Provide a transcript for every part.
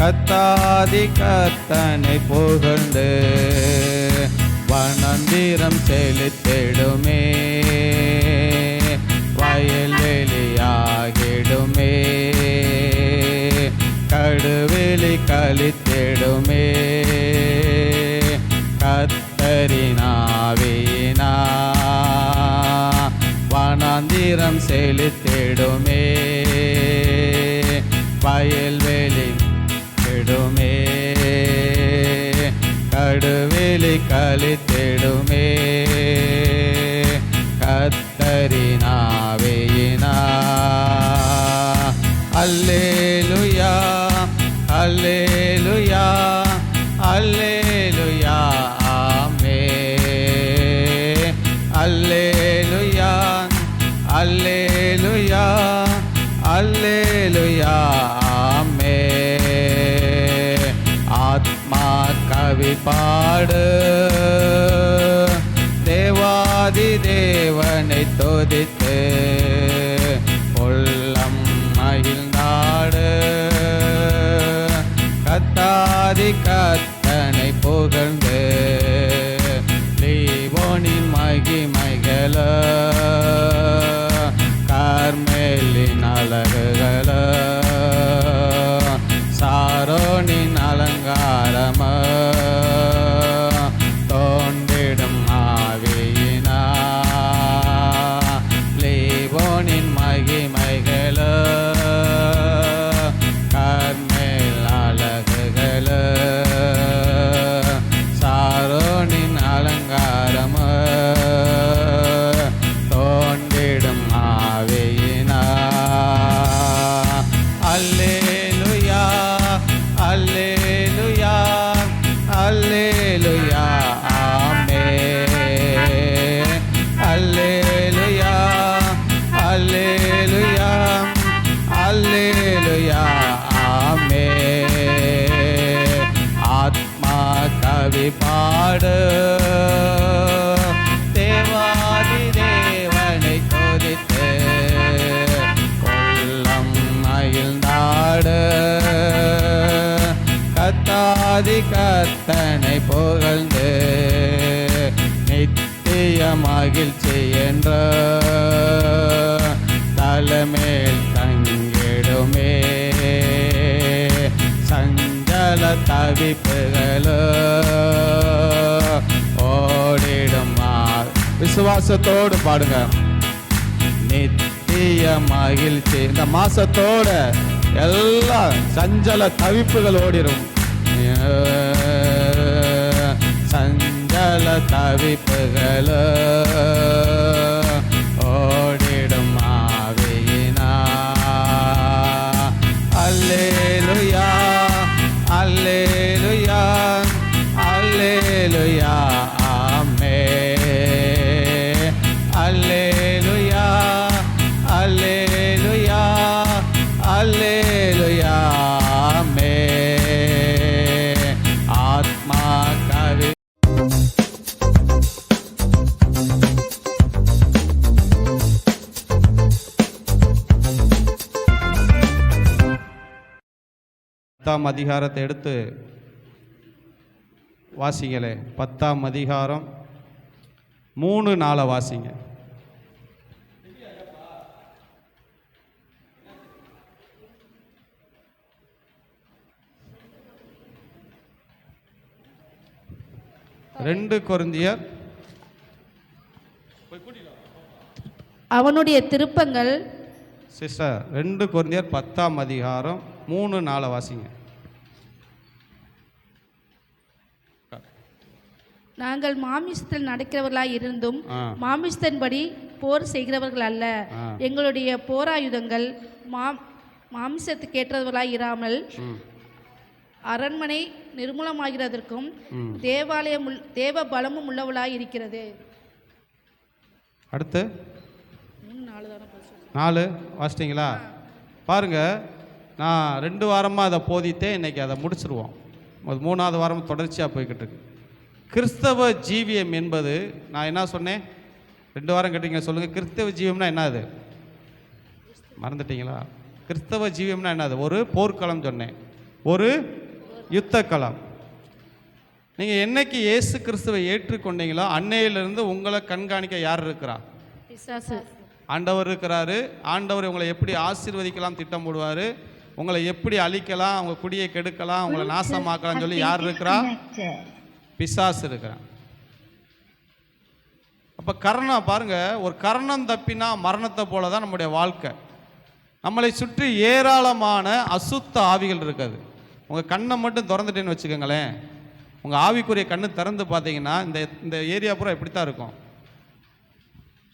கத்தாதி கத்தனை புகழ்ந்து வனந்திரம் செலுத்திடுமே, வயல்வெளியாகிடுமே, கடுவெளி கழித்திடுமே. கத்தரினாவினா வனாந்திரம் செலுத்திடுமே, வயல்வெளி விடுமே, கடுவெளி கழித்திடுமே. கத்தரினாவினா அல்லேலுயா அல்லேலுயா அல்லேலுயா ஆமென். அல்லேலுயா அல்லேலுயா அல்லேலுயா ஆமென். ஆத்மா கவி பாடு தேவாதி தேவனை துதித்து உள்ளம் மகிழ்ந்தாடு. கத்தாதி கத்தனை புகழ்ந்து லீபோனின் மகிமைகள கார்மேலின் அழகுகள சாரோனின் அலங்காரம தோன்றிடும் ஆவியினா லீபோனின் மகிமைகள கார்மேல் அழகுகள சாரோனின் அலங்காரம தோன்றிடும் ஆவியினா. அல்லேலுயா அல்லேலுயா அல்லேலுயா ஆமென். அல்லேலுயா அல்லேலுயா அல்லேலுயா ஆமென். ஆத்மா கவி பாடு தேவாதி தேவனை துதித்து உள்ளம் மகிழ்ந்தாடு. கத்தாதி கத்தனை புகழ்ந்து நித்திய மகிழ்ச்சி என்ற தலைமேல் தங்கிடுமே, சஞ்சல தவிப்புகள ஓடிடுமா. விசுவாசத்தோடு பாடுங்க. நித்திய மகிழ்ச்சி இந்த மாசத்தோட எல்லா சஞ்சல தவிப்புகள் ஓடிடும். சஞ்சல தவிப்புகள் ஓடிடும் ஆவியினா. அல்லேலுயா அல்லேலுயா அல்லேலுயா ஆமென். அல்லேலுயா அல்லேலுயா அல்லேலுயா ஆமென். ஆத்மா கவி அதிகாரத்தை எடுத்து வாசிங்களே. 10ஆம் அதிகாரம் 3-4 வாசிங்க. ரெண்டு கொரிந்தியர் அவனுடைய திருப்பங்கள் சிஸ்டர் 2 கொரிந்தியர் 10ஆம் அதிகாரம் 3-4 வாசிங்க. நாங்கள் மாமிசத்தில் நடக்கிறவர்களாய் இருந்தும் மாமிசத்தின்படி போர் செய்கிறவர்கள் அல்ல. எங்களுடைய போராயுதங்கள் மாமிசத்துக்கு ஏற்றவர்களாய் இராமல் அரண்மனை நிர்மூலமாகிறதற்கும் தேவாலயம் தேவ பலமும் உள்ளவளாய் இருக்கிறது. அடுத்து 4 வாசிட்டீங்களா? பாருங்க, நான் 2 வாரமாக அதை போதித்தேன். இன்னைக்கு அதை முடிச்சிருவோம். 3ஆவது வாரம் தொடர்ச்சியாக போய்கிட்டு இருக்கு. கிறிஸ்தவ ஜீவியம் என்பது நான் என்ன சொன்னேன்? 2 வாரம் கேட்டீங்க. சொல்லுங்கள், கிறிஸ்தவ ஜீவியம்னா என்னது? மறந்துட்டீங்களா? கிறிஸ்தவ ஜீவியம்னா என்னது? ஒரு போர்க்களம் சொன்னேன், ஒரு யுத்த களம். நீங்கள் என்னைக்கு இயேசு கிறிஸ்துவை ஏற்றுக்கொண்டீங்களோ அன்னையிலிருந்து உங்களை கண்காணிக்க யார் இருக்கிறா? பிசாசு. ஆண்டவர் இருக்கிறாரு. ஆண்டவர் உங்களை எப்படி ஆசீர்வதிக்கலாம் திட்டம் போடுவார், உங்களை எப்படி அழிக்கலாம், உங்கள் குடியை கெடுக்கலாம், உங்களை நாசமாக்கலாம்னு சொல்லி யார் இருக்கிறா? பிசாசு இருக்கிறான். அப்போ கரணம் பாருங்க, ஒரு கரணம் தப்பினா மரணத்தை போல தான் நம்முடைய வாழ்க்கை. நம்மளை சுற்றி ஏராளமான அசுத்த ஆவிகள் இருக்குது. உங்கள் கண்ணை மட்டும் திறந்துட்டேன்னு வச்சுக்கோங்களேன், உங்கள் ஆவிக்குரிய கண்ணு திறந்து பார்த்தீங்கன்னா இந்த ஏரியா பூரா எப்படி தான் இருக்கும்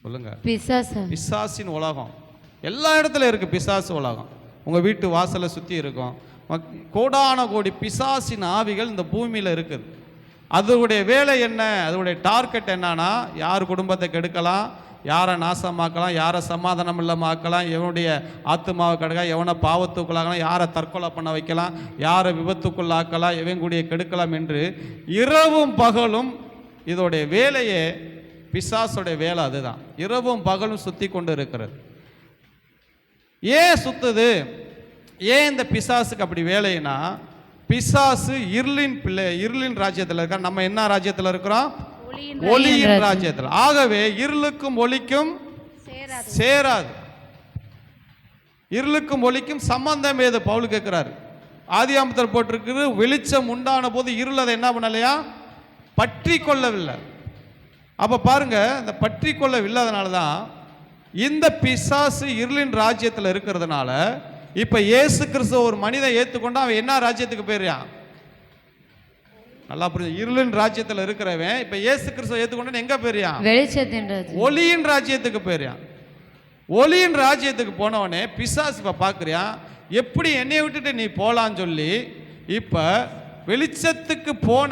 சொல்லுங்க? பிசாசின் உலகம் எல்லா இடத்துல இருக்கு. பிசாசு உலகம் உங்கள் வீட்டு வாசலை சுற்றி இருக்கும். கோடான கோடி பிசாசின் ஆவிகள் இந்த பூமியில் இருக்குது. அதோடைய வேலை என்ன? அதோடைய டார்கெட் என்னன்னா, யார் குடும்பத்தை கெடுக்கலாம், யாரை நாசமாக்கலாம், யாரை சமாதானம் இல்லாமல் ஆக்கலாம், எவனுடைய ஆத்துமாவை கெடுக்கலாம், எவனை பாவத்துக்குள்ளாக்கலாம், யாரை தற்கொலை பண்ண வைக்கலாம், யாரை விபத்துக்குள்ளாக்கலாம், எவன் கெடுக்கலாம் என்று இரவும் பகலும் இதோடைய வேலையே, பிசாசுடைய வேலை அதுதான். இரவும் பகலும் சுற்றி கொண்டு இருக்கிறது. ஏன் சுத்துது? ஏன் இந்த பிசாசுக்கு அப்படி வேலைன்னா, பிசாசு இருளின் பிள்ளை, இருளின் ராஜ்யத்தில் இருக்க. நம்ம என்ன ராஜ்யத்தில் இருக்கிறோம்? ஒளியின் ராஜ்யத்தில். ஆகவே இருளுக்கும் ஒளிக்கும் சேராது. இருளுக்கும் ஒளிக்கும் சம்பந்தம் ஏது? பவுல் கேட்கிறாரு. ஆதியாமத்தில் போட்டிருக்கு, வெளிச்சம் உண்டான போது இருள் அதை என்ன பண்ணலையா? பற்றி கொள்ளவில்லை. அப்ப பாருங்க, இந்த பற்றி கொள்ளவில்லாதனால தான் இந்த பிசாசு இருளின் ராஜ்யத்தில் இருக்கிறதுனால இப்ப இயேசு கிறிஸ்து ஒரு மனிதன் ஏற்றுக்கொண்டா அவன் என்ன ராஜ்யத்துக்கு போயிடுறான்? நல்லா புரிஞ்சு. இருளின் ராஜ்யத்தில் இருக்கிறவன் இப்ப இயேசு கிறிஸ்துவை ஏற்றுக்கொண்டு எங்க போயிடுறான்? ஒளியின் ராஜ்யத்துக்கு போயிடுறான். ஒளியின் ராஜ்யத்துக்கு போனவனே பிசாசு இப்ப பார்க்குறியான், எப்படி என்னைய விட்டுட்டு நீ போலான்னு சொல்லி இப்ப வெளிச்சத்துக்கு போன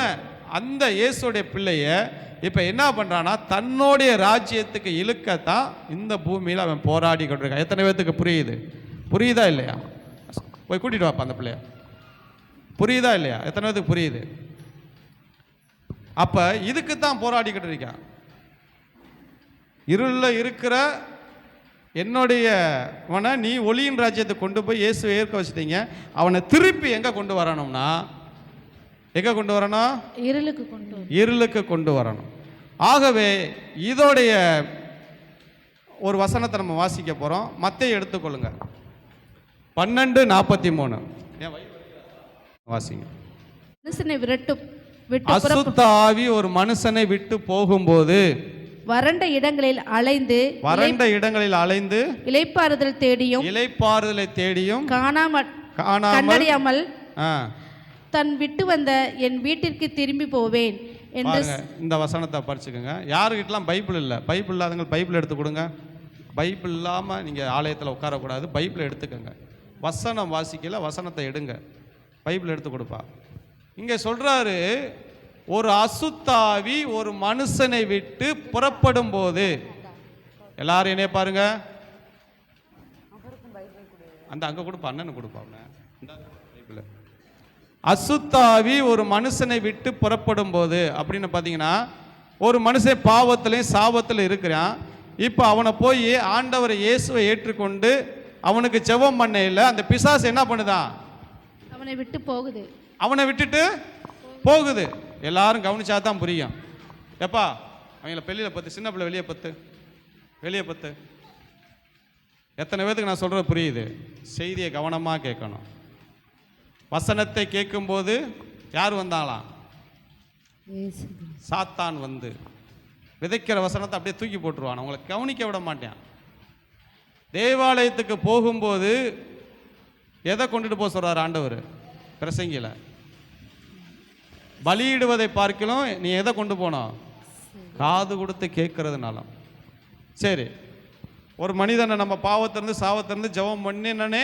அந்த இயேசுடைய பிள்ளைய இப்ப என்ன பண்றானா, தன்னுடைய ராஜ்யத்துக்கு இழுக்கத்தான் இந்த பூமியில் அவன் போராடி கொண்டிருக்கான். எத்தனை பேத்துக்கு புரியுது? புரியுதா இல்லையா? போய் கூட்டிட்டு வாப்பா அந்த பிள்ளைய. புரியுதா இல்லையா? எத்தனை பேத்துக்கு புரியுது? அப்ப இதுக்கு தான் போராடிக்கிட்டு இருக்கான். இருளில் இருக்கிற என்னுடைய நீ ஒளியின் ராஜ்யத்தை கொண்டு போய் இயேசுவை ஏற்க வச்சுட்டீங்க. அவனை திருப்பி எங்க கொண்டு வரணும்னா, எங்க கொண்டு வரணும்? இருளுக்கு கொண்டு வரணும். ஆகவே இதோடைய ஒரு வசனத்தை நம்ம வாசிக்க போறோம். மத்தேயு எடுத்துக்கொள்ளுங்க, 12:43 வாசிங்க. அசுத்த ஆவி ஒரு மனுஷனை விட்டு போகும்போது வறண்ட இடங்களில் அலைந்து இளைப்பாறுதலை தேடியும் காணாமல் தன் விட்டு வந்த என் வீட்டிற்கு திரும்பி போவேன் என்று. இந்த வசனத்தை படிச்சுக்கோங்க. யாருக்கிட்டலாம் பைபிள் இல்லை, பைபிள் இல்லாதவங்க பைபிள் எடுத்து கொடுங்க. பைபிள் இல்லாமல் நீங்கள் ஆலயத்தில் உட்காரக்கூடாது. பைபிளை எடுத்துக்கோங்க. வசனம் வாசிக்கல, வசனத்தை எடுங்க. பைபிள் எடுத்து கொடுப்பா. இங்கே சொல்றாரு, ஒரு அசுத்தாவி ஒரு மனுஷனை விட்டு புறப்படும் போது, எல்லாரும் என்ன பாருங்க, அந்த அங்க கொடுப்பா, அண்ணனு கொடுப்பாங்க. அசுத்தாவி ஒரு மனுஷனை விட்டு புறப்படும் போது அப்படின்னு பார்த்தீங்கன்னா, ஒரு மனுஷன் பாவத்திலையும் சாபத்தில் இருக்கிறான். இப்போ அவனை போய் ஆண்டவரை இயேசுவை ஏற்றுக்கொண்டு அவனுக்கு ஜெபம் பண்ண இல்லை, அந்த பிசாசு என்ன பண்ணுதான்? அவனை விட்டு போகுது. அவனை விட்டுட்டு போகுது. எல்லாரும் கவனிச்சா தான் புரியும். எப்பா அவங்கள வெளியில் பத்து, சின்ன பிள்ளை வெளியே பத்து. எத்தனை பேருக்கு நான் சொல்றது புரியுது? செய்தியை கவனமாக கேட்கணும். வசனத்தை கேட்கும்போது யார் வந்தாங்களாம்? சாத்தான் வந்து விதைக்கிற வசனத்தை அப்படியே தூக்கி போட்டுருவான், அவங்களை கவனிக்க விட மாட்டேன். தேவாலயத்துக்கு போகும்போது எதை கொண்டுட்டு போக சொல்றாரு ஆண்டவர்? பிரசங்கில பலியிடுவதை பார்க்கலாம். நீ எதை கொண்டு போனோம்? காது கொடுத்து கேட்கறதுனால. சரி, ஒரு மனிதனை நம்ம பாவத்திலிருந்து சாவத்திலிருந்து ஜெபம் பண்ணினே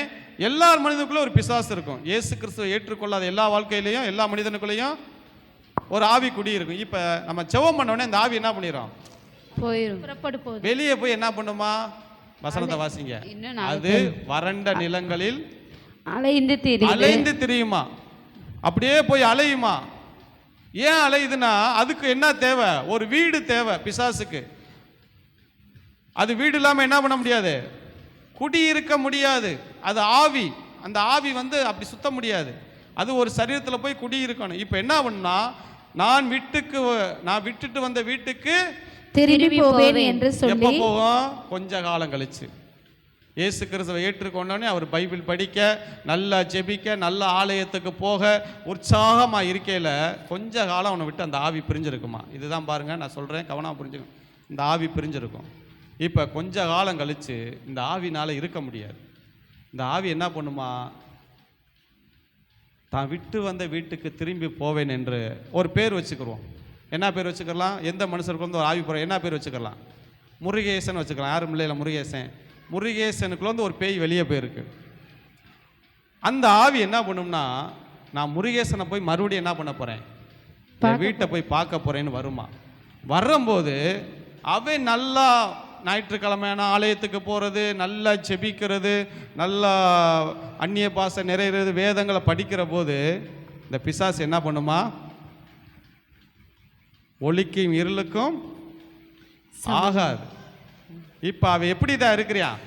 எல்லா மனிதனுக்குள்ள ஒரு பிசாசு இருக்கும். இயேசு கிறிஸ்துவை ஏற்றுக்கொள்ளாத எல்லா வாழ்க்கையிலையும் எல்லா மனிதனுக்குள்ளேயும் ஒரு ஆவி குடி இருக்கும். இப்ப நம்ம ஜெபம் பண்ண உடனே அந்த ஆவி என்ன பண்ணிடும்? வெளியே போய் என்ன பண்ணுமா? வசனத்தை வாசிங்க. அது வறண்ட நிலங்களில் அலைந்து திரியுமா? அப்படியே போய் அலையுமா? ஏன் அலையுதுன்னா, அதுக்கு என்ன தேவை? ஒரு வீடு தேவை பிசாசுக்கு. அது வீடு இல்லாம என்ன பண்ண முடியாது? குடியிருக்க முடியாது. அது ஆவி. அந்த ஆவி வந்து அப்படி சுத்த முடியாது. அது ஒரு சரீரத்தில் போய் குடியிருக்கணும். இப்போ என்ன பண்ணுனா, நான் விட்டுட்டு வந்த வீட்டுக்கு திரும்பி போவேன் என்று சொல்லி எப்போ போவோம்? கொஞ்ச காலம் கழிச்சு. இயேசு கிறிஸ்துவை ஏற்றுக்கொண்டோடனே அவர் பைபிள் படிக்க, நல்லா ஜெபிக்க, நல்ல ஆலயத்துக்கு போக உற்சாகமாக இருக்கையில் கொஞ்ச காலம் அவனை விட்டு அந்த ஆவி பிரிஞ்சிருக்குமா. இதுதான் பாருங்கள், நான் சொல்கிறேன், கவனம் புரிஞ்சுக்கணும். இந்த ஆவி பிரிஞ்சிருக்கும். இப்போ கொஞ்ச காலம் கழித்து இந்த ஆவினால் இருக்க முடியாது. இந்த ஆவி என்ன பண்ணுமா, தான் விட்டு வந்த வீட்டுக்கு திரும்பி போவேன் என்று ஒரு பேர் வச்சுக்கிறோம். என்ன பேர் வச்சுக்கலாம்? எந்த மனுஷருக்கு வந்து ஒரு ஆவி போகிற என்ன பேர் வச்சுக்கலாம்? முருகேசன் வச்சுக்கலாம். யாரும் இல்லையில முருகேசன். முருகேசனுக்குள்ள வந்து ஒரு பேய் வெளியே போயிருக்கு. அந்த ஆவி என்ன பண்ணும்னா, நான் முருகேசனை போய் மறுபடியும் என்ன பண்ண போகிறேன், வீட்டை போய் பார்க்க போகிறேன்னு வருமா. வரும்போது அவன் நல்லா ஞாயிற்றுக்கிழமையான ஆலயத்துக்கு போகிறது, நல்லா ஜெபிக்கிறது, நல்லா அந்நிய பாஷை நிறையிறது, வேதங்களை படிக்கிற போது இந்த பிசாசு என்ன பண்ணுமா, ஒளிக்கும் இருளுக்கும் ஆகாது. இப்போ அவன் எப்படி தான் இருக்கிறான்?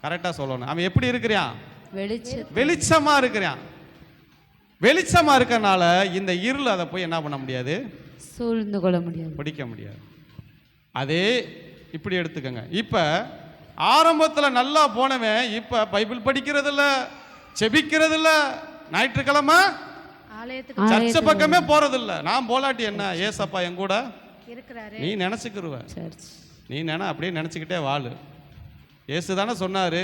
கரெக்டாக சொல்லணும். அவன் எப்படி இருக்கிறான்? வெளிச்சமா இருக்கிறான். வெளிச்சமா இருக்கறனால இந்த இருள் அதை போய் என்ன பண்ண முடியாது, சூழ்ந்து கொள்ள முடியாது, பிடிக்க முடியாது. அதே இப்படி எடுத்துக்கங்க. இப்போ ஆரம்பத்தில் நல்லா போனவன் இப்போ பைபிள் படிக்கிறது இல்லை, செபிக்கிறது இல்லை, ஞாயிற்றுக்கிழமை சர்ச்சை பக்கமே போறதில்லை. நான் போலாட்டி என்ன, ஏசப்பா என் கூட நீ நினைச்சுக்கிருவ, நீ அப்படியே நினச்சிக்கிட்டே வாழு. இயேசு தானே சொன்னார்,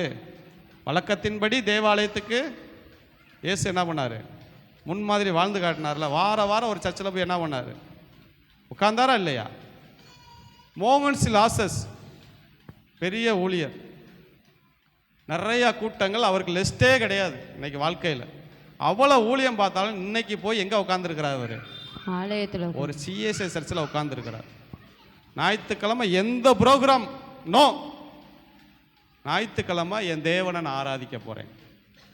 வழக்கத்தின்படி தேவாலயத்துக்கு இயேசு என்ன பண்ணார், முன்மாதிரி வாழ்ந்து காட்டினார்ல. வாரம் ஒரு சர்ச்சில் போய் என்ன பண்ணார், உட்கார்ந்தாரா இல்லையா? மோகன் சி லாசஸ் பெரிய ஊழியர், நிறையா கூட்டங்கள், அவருக்கு லிஸ்ட்டே கிடையாது இன்னைக்கு வாழ்க்கையில். அவ்வளோ ஊழியம் பார்த்தாலும் இன்னைக்கு போய் எங்கே உட்காந்துருக்கிறார்? அவர் ஆலயத்தில், ஒரு சிஎஸ்ஐ சர்ச்சில் உட்காந்துருக்கிறார். ஞாயிற்றுக்கிழமை எந்த ப்ரோக்ராம் நோ, ஞாயிற்றுக்கிழமை என் தேவனை நான் ஆராதிக்க போகிறேன்.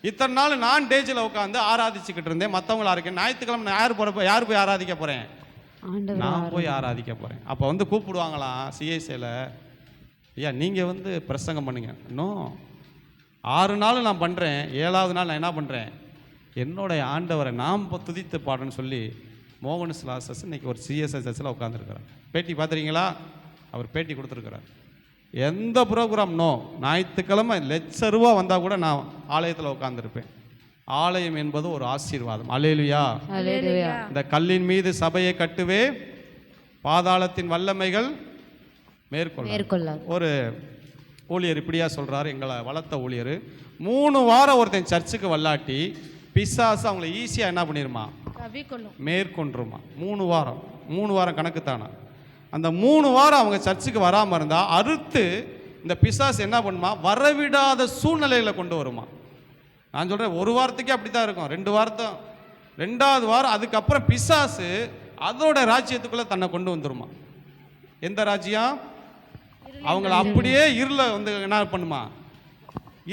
இத்தனை நாள் நான் டேஜில் உட்காந்து ஆராதிச்சுக்கிட்டு இருந்தேன், மற்றவங்களா இருக்கேன். ஞாயிற்றுக்கிழமை நான் யார் போய் ஆராதிக்க போகிறேன்? நான் போய் ஆராதிக்க போகிறேன். அப்போ வந்து கூப்பிடுவாங்களாம் சிஎஸ்ஐயில், ஐயா நீங்கள் வந்து பிரசங்கம் பண்ணுங்க. இன்னும் 6 நாள் நான் பண்ணுறேன், 7வது நாள் நான் என்ன பண்ணுறேன், என்னுடைய ஆண்டவரை நாம் துதித்து பாடுன்னு சொல்லி மோகன் சிலாசஸ் இன்னைக்கு ஒரு சிஎஸ்ஐ சர்ச்சில் உட்காந்துருக்கிறார். பேட்டி பார்த்துறீங்களா? அவர் பேட்டி கொடுத்துருக்கிறார். எந்த ப்ரோக்ராம் நோ, ஞாயிற்றுக்கிழமை லட்ச வந்தால் கூட நான் ஆலயத்தில் உட்காந்துருப்பேன். ஆலயம் என்பது ஒரு ஆசீர்வாதம். அல்லேலூயா. இந்த கல்லின் மீது சபையை கட்டுவே, பாதாளத்தின் வல்லமைகள் மேற்கொள்ள. ஒரு ஊழியர் இப்படியா சொல்கிறாரு, எங்களை வளர்த்த ஊழியர். 3 வாரம் ஒருத்தன் சர்ச்சுக்கு வல்லாட்டி பிசாசு அவங்கள ஈஸியாக என்ன பண்ணிருமா, மேற்கொண்டுருமா. 3 வாரம் கணக்கு தானே. அந்த 3 வாரம் அவங்க சர்ச்சுக்கு வராமல் இருந்தால் அறுத்து இந்த பிசாசு என்ன பண்ணுமா, வரவிடாத சூழ்நிலையில் கொண்டு வருமா. நான் சொல்கிறேன், 1 வாரத்துக்கே அப்படி தான் இருக்கும், 2 வாரத்தும், 2வது வாரம் அதுக்கப்புறம் பிசாசு அதோட ராஜ்யத்துக்குள்ளே தன்னை கொண்டு வந்துருமா. எந்த ராஜ்யம்? அவங்கள அப்படியே இருளை வந்து என்ன பண்ணுமா,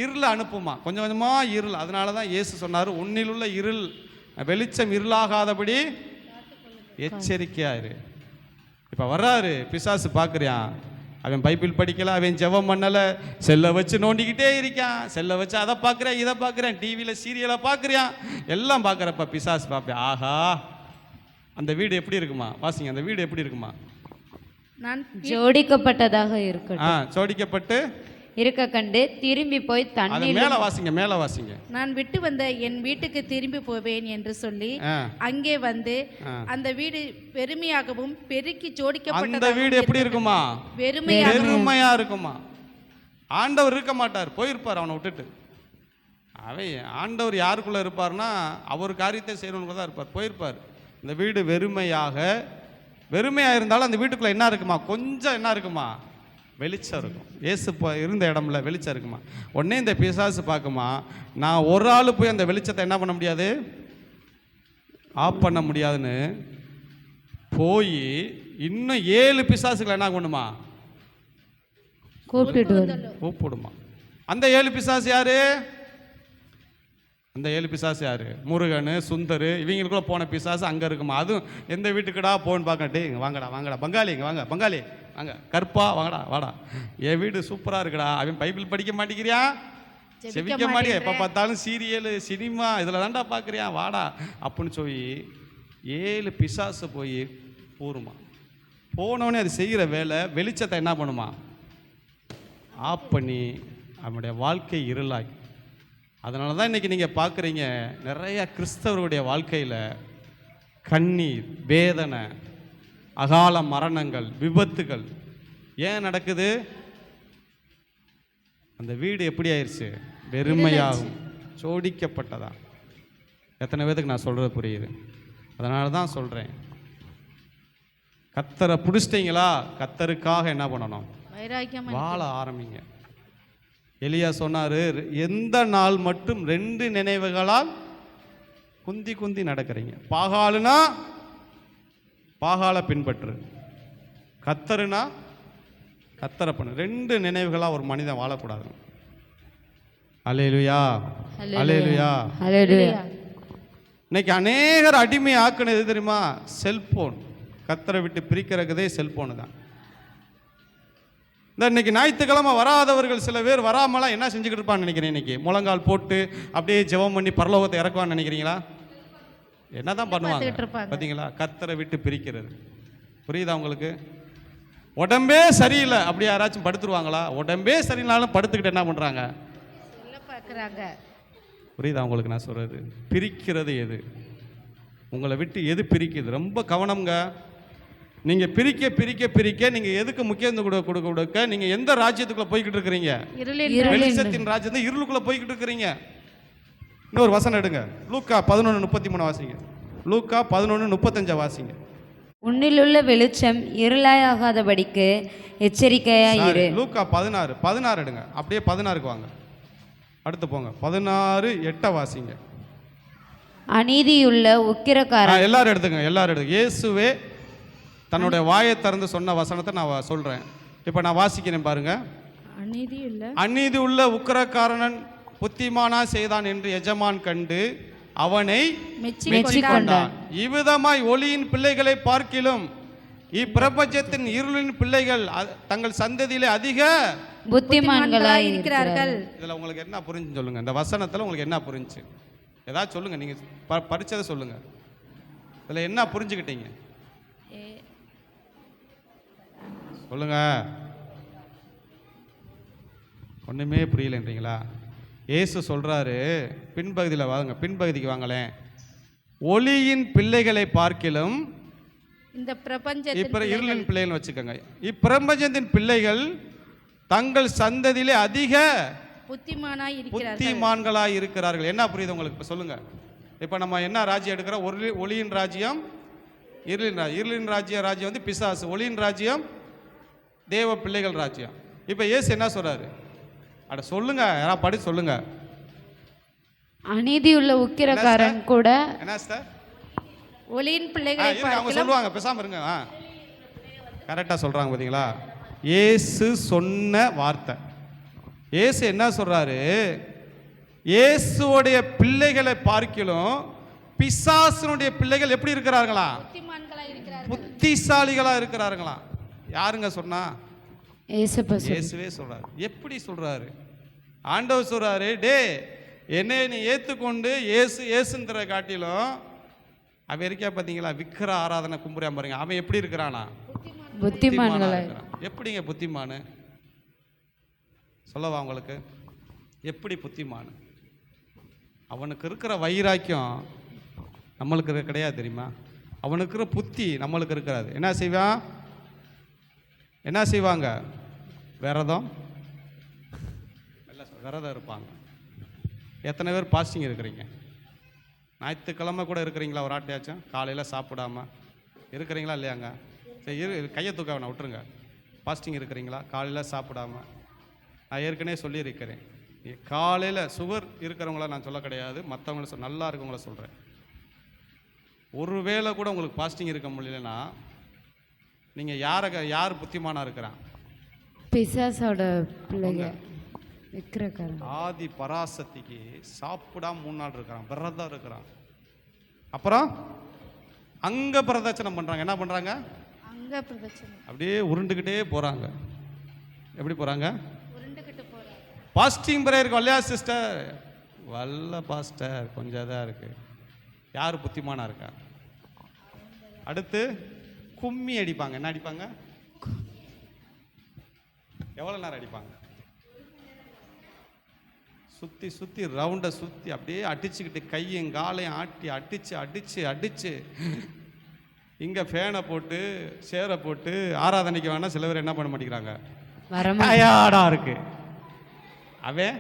இருளை அனுப்புமா, கொஞ்சம் கொஞ்சமாக இருள். அதனால தான் இயேசு சொன்னார், உன்னில் உள்ள இருள் வெளிச்சம் இருளாகாதபடி எச்சரிக்கையாயிரு. இப்போ வர்றாரு பிசாசு, பார்க்குறியான், அவன் பைபிள் படிக்கல, அவன் ஜெபம் பண்ணலை, செல்லை வச்சு நோண்டிக்கிட்டே இருக்கான், செல்லை வச்சு அதை பார்க்குறேன் இதை பார்க்குறேன், டிவியில் சீரியலை பார்க்குறியான், எல்லாம் பார்க்குறப்ப பிசாசு பார்ப்பேன், ஆஹா அந்த வீடு எப்படி இருக்குமா, வாசிங்க, அந்த வீடு எப்படி இருக்குமா, நான் ஜோடிக்கப்பட்டதாக இருக்கட்டும், ஜோடிக்கப்பட்டு இருக்க கண்டு திரும்பி போய் தண்ணீர், மேல வாசிங்க, நான் விட்டு வந்த என் வீட்டுக்கு திரும்பி போவேன் என்று சொல்லி அங்கே வந்து அந்த வீடு பெருமையாகவும் பெருக்கி ஜோடிக்கப்பட்ட, அந்த வீடு எப்படி இருக்குமா, வெறுமையா இருக்குமா. ஆண்டவர் இருக்க மாட்டார், போயிருப்பார் அவனை விட்டுட்டு. அவன் ஆண்டவர் யாருக்குள்ள இருப்பார்னா அவர் காரியத்தை செய்யறவனுக்குள்ள தான் இருப்பார், போயிருப்பார். இந்த வீடு வெறுமையா இருந்தாலும் அந்த வீட்டுக்குள்ள என்ன இருக்குமா, கொஞ்சம் என்ன இருக்குமா, வெளிச்சம் இருக்கும். ஏசு இருந்த இடம்ல வெளிச்சம் இருக்குமா. உடனே இந்த பிசாசு பார்க்குமா, நான் ஒரு ஆள் போய் அந்த வெளிச்சத்தை என்ன பண்ண முடியாது, ஆஃப் பண்ண முடியாதுன்னு போய் இன்னும் 7 பிசாசுகளை என்ன பண்ணுமா, கூப்பிடுமா. அந்த 7 பிசாசு யாரு? அந்த 7 பிசாசு யாரு? முருகன், சுந்தர், இவங்களுக்குள்ள போன பிசாசு அங்கே இருக்குமா. அதுவும் எந்த வீட்டுக்குடா போன்னு பார்க்கட்டே, இங்கே வாங்கடா பங்காளி, இங்கே வாங்க பங்காளி, வாங்க கற்பா, வாடா என் வீடு சூப்பராக இருக்குடா. அவன் பைபிள் படிக்க மாட்டேங்கிறியா, செபிக்க மாட்டியா? எப்போ பார்த்தாலும் சீரியலு சினிமா இதில் தான்டா பார்க்குறியா, வாடா அப்படின்னு சொல்லி 7 பிசாசு போய் ஊறுமா. போனோடனே அது செய்கிற வேலை வெளிச்சத்தை என்ன பண்ணுமா, ஆஃப் பண்ணி அவனுடைய வாழ்க்கை இருளாய். அதனால தான் இன்றைக்கி நீங்கள் பார்க்குறீங்க நிறைய கிறிஸ்தவர்களுடைய வாழ்க்கையில் கண்ணீர், வேதனை, அகால மரணங்கள், விபத்துகள் ஏன் நடக்குது? அந்த வீடு எப்படி ஆயிடுச்சு, வெறுமையாகும், சோடிக்கப்பட்டதா. எத்தனை பேருக்கு நான் சொல்கிறது புரியுது? அதனால தான் சொல்கிறேன், கத்தரை பிடிச்சிட்டிங்களா, கத்தருக்காக என்ன பண்ணணும், வாழ ஆரம்பிங்க. எலியா சொன்னார், எந்த நாள் மட்டும் 2 நினைவுகளால் குந்தி குந்தி நடக்கிறீங்க. பாகாலுனா பாகால பின்பற்று, கத்தருனா கத்தரை பண்ணு. 2 நினைவுகளாக ஒரு மனிதன் வாழக்கூடாது. அல்லேலூயா, அல்லேலூயா, அல்லேலூயா. இன்னைக்கு அநேகர் அடிமை ஆக்குனது தெரியுமா? செல்போன். கத்தரை விட்டு பிரிக்கிறதே செல்போனு தான். இந்த இன்னைக்கு ஞாயிற்றுக்கிழமை வராதவர்கள் சில பேர் வராமலாம் என்ன செஞ்சுக்கிட்டு இருப்பான்னு நினைக்கிறேன். இன்னைக்கு முழங்கால் போட்டு அப்படியே ஜெபம் பண்ணி பரலோகத்தை இறக்குவான்னு நினைக்கிறீங்களா? என்னதான் பண்ணுவாங்க பார்த்தீங்களா? கத்தரை விட்டு பிரிக்கிறது. புரியுதா உங்களுக்கு? உடம்பே சரியில்லை அப்படி யாராச்சும் படுத்துருவாங்களா? உடம்பே சரியில்லைனாலும் படுத்துக்கிட்டு என்ன பண்ணுறாங்க, புரியுதா உங்களுக்கு நான் சொல்கிறது? பிரிக்கிறது எது, உங்களை விட்டு எது பிரிக்குது? ரொம்ப கவனம்ங்க. நீங்கள் பிரிக்க பிரிக்க பிரிக்க நீங்கள் எதுக்கு முக்கியத்துவம் கொடுக்க கொடுக்க நீங்கள் எந்த ராஜ்யத்துக்குள்ளே போய்கிட்டு இருக்கிறீங்க? வெளிச்சத்தின் ராஜ்யத்தை இருளுக்குள்ளே போய்கிட்டு இருக்கிறீங்க. இன்னொரு வசனம் எடுங்க, லூக்கா 11:33 வாசிங்க. லூக்கா 11:35 வாசிங்க. உன்னிலுள்ள வெளிச்சம் இருளாயாகாதபடிக்கு எச்சரிக்கையாயிரு. லூக்கா 16 எடுங்க, அப்படியே 16க்கு வாங்க, அடுத்து போங்க. 16:8 வாசிங்க. அநீதியுள்ள உக்கிரக்காரன். எல்லாரும் எடுத்துங்க, எல்லாரும் எடுங்க. இயேசுவே தன்னுடைய வாயை திறந்து சொன்ன வசனத்தை நான் சொல்றேன். இப்போ நான் வாசிக்கிறேன் பாருங்க. அநீதி உள்ள உக்கிரக்காரன் புத்திமானா செய்தான் என்று எஜமான் கண்டு அவனை மெச்சிக்கொண்டான். இவ்விதமாய் ஒளியின் பிள்ளைகளை பார்க்கிலும் இப்பிரபஞ்சத்தின் இருளின் பிள்ளைகள் தங்கள் சந்ததியிலே அதிக புத்திமான்களாய் இருக்கிறார்கள். இதுல உங்களுக்கு என்ன புரிஞ்சு சொல்லுங்க, இந்த வசனத்துல உங்களுக்கு என்ன புரிஞ்சு? ஏதாவது சொல்லுங்க, நீங்க படிச்சதை சொல்லுங்க. இதுல என்ன புரிஞ்சுக்கிட்டீங்க சொல்லுங்க. ஒண்ணுமே புரியலன்றீங்களா? இயேசு சொல்றாரு, பின்பகுதியில் வாங்க, பின்பகுதிக்கு வாங்களேன். ஒளியின் பிள்ளைகளை பார்க்கிலும் இந்த பிரபஞ்சத்தின் இருளின் பிள்ளைகள் வச்சுக்கோங்க. இப்பிரபஞ்சத்தின் பிள்ளைகள் தங்கள் சந்ததியிலே அதிக புத்திமான்களாய் இருக்கிறார்கள். என்ன புரியுது உங்களுக்கு? இப்போ சொல்லுங்க. இப்போ நம்ம என்ன ராஜ்யம் எடுக்கிறோம்? ஒளியின் ராஜ்யம், இருளின் ராஜ்யம் வந்து பிசாசு, ஒளியின் ராஜ்யம் தேவ பிள்ளைகள் ராஜ்யம். இப்போ இயேசு என்ன சொல்றாரு? அட சொல்லுங்க, யாராவது படி சொல்லுங்க. அநீதியுள்ள உக்கிரக்காரன் கூட என்ன சார்? ஒளியின் பிள்ளைகளை அவங்க சொல்லுவாங்க, பேசாம இருங்க. கரெக்டாக சொல்றாங்க பார்த்தீங்களா? இயேசு சொன்ன வார்த்தை. இயேசு என்ன சொல்றாரு? இயேசுடைய பிள்ளைகளை பார்க்கிலும் பிசாசுனுடைய பிள்ளைகள் எப்படி இருக்கிறார்களா? புத்திசாலிகளா இருக்கிறார்களா? யாருங்க சொன்னா? இயேசுவே சொல்றாரு. எப்படி சொல்றாரு? ஆண்டவர் சொல்றாரு, டே என்னை நீ ஏத்துக்கொண்டு ஏசுன்ற காட்டிலும் அவன் இருக்கா பார்த்தீங்களா, விக்கிர ஆராதனை கும்புறியா பாருங்க, அவன் எப்படி இருக்கிறானா? புத்திமான்களா. எப்படிங்க புத்திமானு சொல்லவா உங்களுக்கு? எப்படி புத்திமானு? அவனுக்கு இருக்கிற வைராக்கியம் நம்மளுக்கு கிடையாது தெரியுமா? அவனுக்கு இருக்கிற புத்தி நம்மளுக்கு இருக்காது. என்ன செய்வாங்க? விரதம் இருப்பாங்க. எத்தனை பேர் பாஸ்டிங் இருக்கிறீங்க? ஞாயிற்றுக்கிழமை கூட இருக்கிறீங்களா? ஒரு ஆட்டையாச்சும் காலையில் சாப்பிடாம இருக்கிறீங்களா இல்லையாங்க? சரி, கையை தூக்க வேணா, விட்டுருங்க. பாஸ்டிங் இருக்கிறீங்களா? காலையில் சாப்பிடாம. நான் ஏற்கனவே சொல்லியிருக்கிறேன், காலையில் சுகர் இருக்கிறவங்கள நான் சொல்ல கிடையாது, மற்றவங்கள நல்லா இருக்கவங்கள சொல்கிறேன். ஒரு வேளை கூட உங்களுக்கு பாஸ்டிங் இருக்க முடியலன்னா நீங்கள் யார் புத்திமானா இருக்கிறான்? பிசாசோட பிள்ளைங்க. ஆதி பராசக்திக்கு சாப்பிடாம 3 நாள் இருக்கிறான், விரதம் இருக்கிறான். அப்புறம் அங்க பிரதட்சணம் பண்றாங்க. என்ன பண்றாங்க? அங்க பிரதட்சணம். அப்படியே உருண்டுகிட்டே போறாங்க. எப்படி போறாங்க? உருண்டுகிட்டு போறாங்க. பாஸ்டிங் ப்ரேயருக்கு வரலையா சிஸ்டர்? வரல பாஸ்டர், கொஞ்சம் தான் இருக்கு. யார் புத்திமானா இருக்கா? அடுத்து கும்மி அடிப்பாங்க. என்ன அடிப்பாங்க? எவ்வளோ நேரம் அடிப்பாங்க? சுற்றி சுற்றி ரவுண்டை சுற்றி அப்படியே அடிச்சுக்கிட்டு கையும் காலையும் ஆட்டி அடிச்சு அடிச்சு அடிச்சு இங்கே ஃபேனை போட்டு சேரை போட்டு ஆராதனைக்கு வேணால் சில பேர் என்ன பண்ண மாட்டேங்கிறாங்க, டயர்டாக இருக்கு. அவன்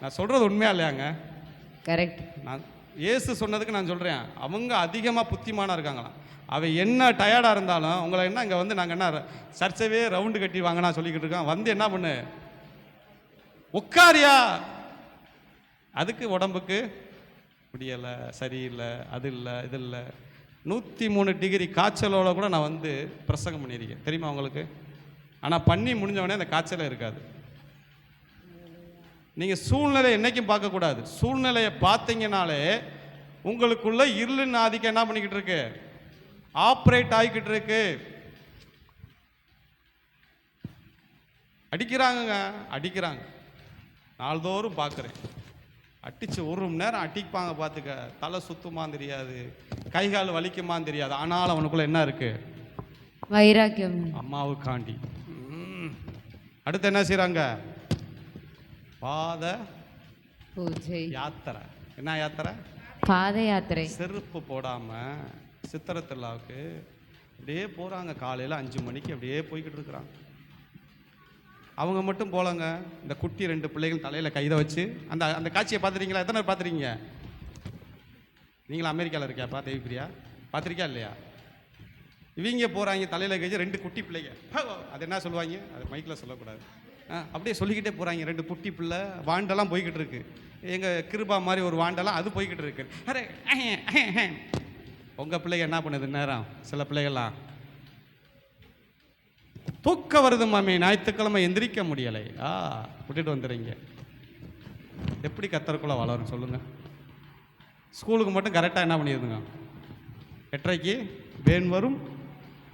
நான் சொல்கிறது உண்மையா இல்லையாங்க? கரெக்ட். நான் இயேசு சொன்னதுக்கு நான் சொல்கிறேன், அவங்க அதிகமாக புத்திமானா இருக்காங்களாம். அவன் என்ன டயர்டாக இருந்தாலும் உங்களை என்ன இங்கே வந்து நாங்கள் என்ன சர்ச்சைவே ரவுண்டு கட்டி வாங்கினா சொல்லிக்கிட்டு இருக்கோம். வந்து என்ன பண்ணு, உட்காரியா. அதுக்கு உடம்புக்கு முடியலை, சரியில்லை, அது இல்லை, இது இல்லை. 103 டிகிரி காய்ச்சலோட கூட நான் வந்து பிரசங்கம் பண்ணியிருக்கேன், தெரியுமா உங்களுக்கு? ஆனால் பண்ணி முடிஞ்சவொடனே அந்த காய்ச்சலே இருக்காது. நீங்கள் சூழ்நிலை என்னைக்கும் பார்க்கக்கூடாது. சூழ்நிலையை பார்த்தீங்கனாலே உங்களுக்குள்ள இருளின் ஆதிக்கம் என்ன பண்ணிக்கிட்டு இருக்கு, ஆப்ரேட் ஆகிக்கிட்டு இருக்கு. அடிக்கிறாங்க அடிக்கிறாங்க, நாள்தோறும் பார்க்குறேன். அடித்து ஒரு மணி நேரம் அடிப்பாங்க பார்த்துக்க. தலை சுத்துமான்னு தெரியாது, கை கால் வலிக்குமான்னு தெரியாது. ஆனால் அவனுக்குள்ள என்ன இருக்கு, வைராக்கியம். அம்மாவுக்காண்டி. அடுத்து என்ன செய்கிறாங்க, பாத பூஜை யாத்திரை. என்ன யாத்திரை? பாத யாத்திரை. செருப்பு போடாமல் சித்திரை திருவிழாவுக்கு அப்படியே போகிறாங்க. காலையில் 5 மணிக்கு அப்படியே போய்கிட்டு இருக்கிறாங்க. அவங்க மட்டும் போலங்க, இந்த குட்டி 2 பிள்ளைகள் தலையில் கைதை வச்சு அந்த அந்த காட்சியை பார்த்துருக்கீங்களா? எத்தனை பேர் பார்த்துருக்கீங்க? நீங்களும் அமெரிக்காவில் இருக்கியாப்பா தேவிப்பிரியா? பார்த்துருக்கியா இல்லையா? இவங்க போகிறாங்க தலையில் கழிச்சு 2 குட்டி பிள்ளைங்க. அது என்ன சொல்லுவாங்க, அது மைக்கில் சொல்லக்கூடாது. அப்படியே சொல்லிக்கிட்டே போகிறாங்க. 2 குட்டி பிள்ளை வாண்டெல்லாம் போய்கிட்டு இருக்கு. எங்கள் கிருபா மாதிரி ஒரு வாண்டெல்லாம் அது போய்கிட்டு இருக்கு. அரே உங்கள் பிள்ளைங்க என்ன பண்ணுது நேரம்? சில பிள்ளைகள்லாம் தூக்க வருது மாமி, ஞாயிற்றுக்கிழமை எந்திரிக்க முடியலை, விட்டுட்டு வந்துடுறீங்க. எப்படி கத்தருக்குள்ள வளரும் சொல்லுங்கள்? ஸ்கூலுக்கு மட்டும் கரெக்டாக என்ன பண்ணிடுதுங்க, 8:30க்கு வேன் வரும்.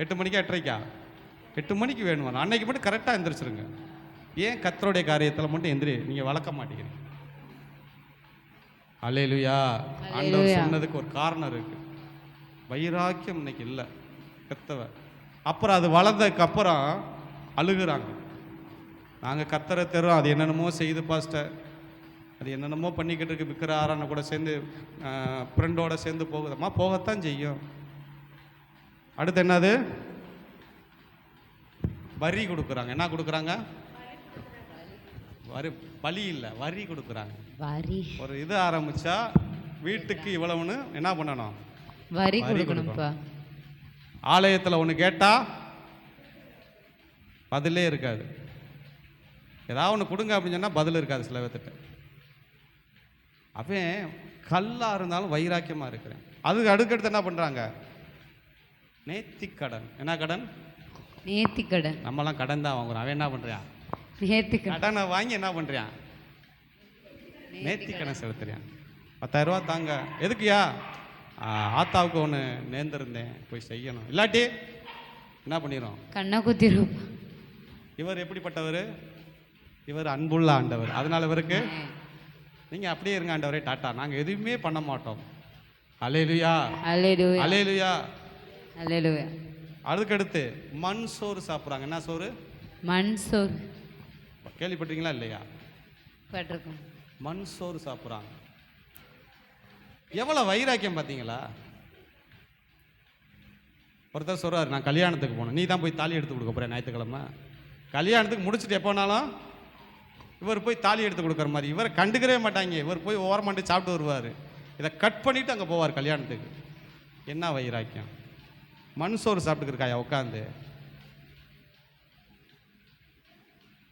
8 மணிக்கா 8:30க்கா? 8 மணிக்கு வேன் வரும். அன்னைக்கு மட்டும் கரெக்டாக எந்திரிச்சிருங்க. ஏன் கத்தருடைய காரியத்தில் மட்டும் நீங்கள் வளர்க்க மாட்டேங்கிறீங்க? அல்லேலூயா. ஆண்டவர் சொன்னதுக்கு ஒரு காரணம் இருக்கு. வைராக்கியம் இன்னைக்கு இல்லை கத்தவ. அப்புறம் அது வளர்ந்ததுக்கு அப்புறம் அழுகுறாங்க. நாங்கள் கத்தரை தரோம், அது என்னென்னமோ செய்து பாஸ்டர், அது என்னென்னமோ பண்ணிக்கிட்டு இருக்கு. விற்கிற ஆரான கூட சேர்ந்து ஃப்ரெண்டோட சேர்ந்து போகுதம்மா, போகத்தான் செய்யும். அடுத்து என்னது, வரி கொடுக்குறாங்க. என்ன கொடுக்குறாங்க? வரி, பலி இல்லை, வரி கொடுக்குறாங்க. வரி. ஒரு இது ஆரம்பிச்சா வீட்டுக்கு இவ்வளவுன்னு என்ன பண்ணணும், வரி கொடுக்கணும்ப்பா. ஆலயத்தில் ஒன்று கேட்டால் பதிலே இருக்காது. ஏதாவது ஒன்று கொடுங்க அப்படின்னு சொன்னால் பதில் இருக்காது சில பேர்த்திட்ட. அவன் கல்லாக இருந்தாலும் வைராக்கியமாக இருக்கிறேன். அதுக்கு அடுக்கடுத்து என்ன பண்ணுறாங்க, நேர்த்திக்கடன். என்ன கடன்? நேர்த்திக்கடன். நம்மலாம் கடன் தான் வாங்குறோம். அவன் என்ன பண்ணுறான், நேர்த்திக்கடன். கடனை வாங்கி என்ன பண்ணுறான், நேர்த்திக்கடன் செலுத்துறான். 10,000 ரூபா தாங்க. எதுக்குயா? ஆத்தாவுக்கு ஒன்று நேர்ந்திருந்தேன், போய் செய்யணும். இல்லாட்டி என்ன பண்ணிடும், கண்ணை குத்திரும். இவர் எப்படிப்பட்டவர், இவர் அன்புள்ள ஆண்டவர். அதனால இவருக்கு நீங்கள் அப்படியே இருங்க ஆண்டவரே, டாட்டா, நாங்கள் எதுவுமே பண்ண மாட்டோம். அல்லேலூயா, அல்லேலூயா, அல்லேலூயா, அல்லேலூயா. அதுக்கடுத்து மண் சோறு சாப்பிட்றாங்க. என்ன சோறு? மண் சோறு. கேள்விப்பட்டீங்களா இல்லையா? பட்டிருக்கோம். மண் சோறு சாப்பிட்றாங்க. எவ்வளோ வைராக்கியம் பார்த்தீங்களா? ஒருத்தர் சொல்கிறார், நான் கல்யாணத்துக்கு போனேன், நீ தான் போய் தாலி எடுத்து கொடுக்க போகிறேன் ஞாயிற்றுக்கிழமை. கல்யாணத்துக்கு முடிச்சுட்டு எப்போனாலும் இவர் போய் தாலி எடுத்து கொடுக்குற மாதிரி. இவரை கண்டுக்கவே மாட்டாங்க. இவர் போய் ஓரமாண்டு சாப்பிட்டு வருவார். இதை கட் பண்ணிவிட்டு அங்கே போவார் கல்யாணத்துக்கு. என்ன வைராக்கியம்! மண் சோறு சாப்பிட்டுருக்காயா உட்காந்து?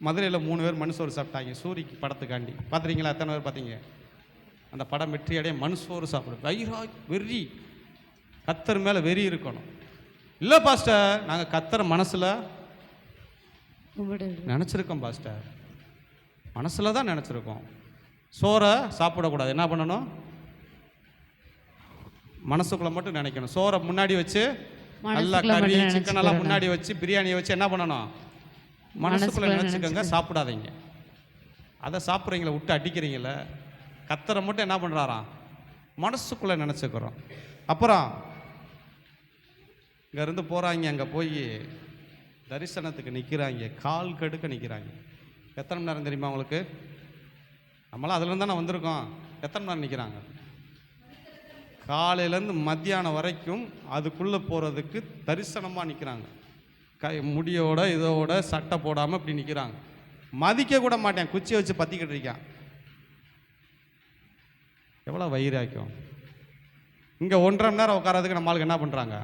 மதுரையில் 3 பேர் மண் சோறு சாப்பிட்டாங்க சூரிக்கு படத்துக்காண்டி. பார்த்துறீங்களா? எத்தனை பேர் பார்த்தீங்க? அந்த படம் வெற்றி அடைய மண் சோறு சாப்பிடும். வெறி, கத்தர் மேலே வெறி இருக்கணும். இல்லை பாஸ்டர், நாங்கள் கத்தர் மனசில் நினச்சிருக்கோம் பாஸ்டர், மனசில் தான் நினச்சிருக்கோம். சோறை சாப்பிடக்கூடாது. என்ன பண்ணணும், மனசுக்குள்ளே மட்டும் நினைக்கணும். சோறை முன்னாடி வச்சு நல்லா கறி சிக்கன் எல்லாம் முன்னாடி வச்சு பிரியாணியை வச்சு என்ன பண்ணணும், மனசுக்குள்ளே நினச்சிக்கோங்க, சாப்பிடாதீங்க. அதை சாப்பிட்றீங்களே, விட்டு அடிக்கிறீங்களே, கத்தரை மட்டும் என்ன பண்ணுறாராம் மனசுக்குள்ளே நினச்சிக்கிறோம். அப்புறம் இங்கேருந்து போகிறாங்க, அங்கே போய் தரிசனத்துக்கு நிற்கிறாங்க, கால் கடுக்க நிற்கிறாங்க. எத்தனை மணி நேரம் தெரியுமா உங்களுக்கு? நம்மளாம் அதுலேருந்து தானே வந்திருக்கோம். எத்தனை மணி நேரம் நிற்கிறாங்க? காலையிலேருந்து மத்தியானம் வரைக்கும் அதுக்குள்ளே போகிறதுக்கு தரிசனமாக நிற்கிறாங்க. முடியோட இதோட சட்டை போடாமல் இப்படி நிற்கிறாங்க. மதிக்க கூட மாட்டேன், குச்சியை வச்சு பற்றிக்கிட்டு இருக்கான். எவ்வளோ வைராக்கியம்! இங்கே 1.5 மணி நேரம் உட்காரதுக்கு நம்மளுக்கு என்ன பண்ணுறாங்க?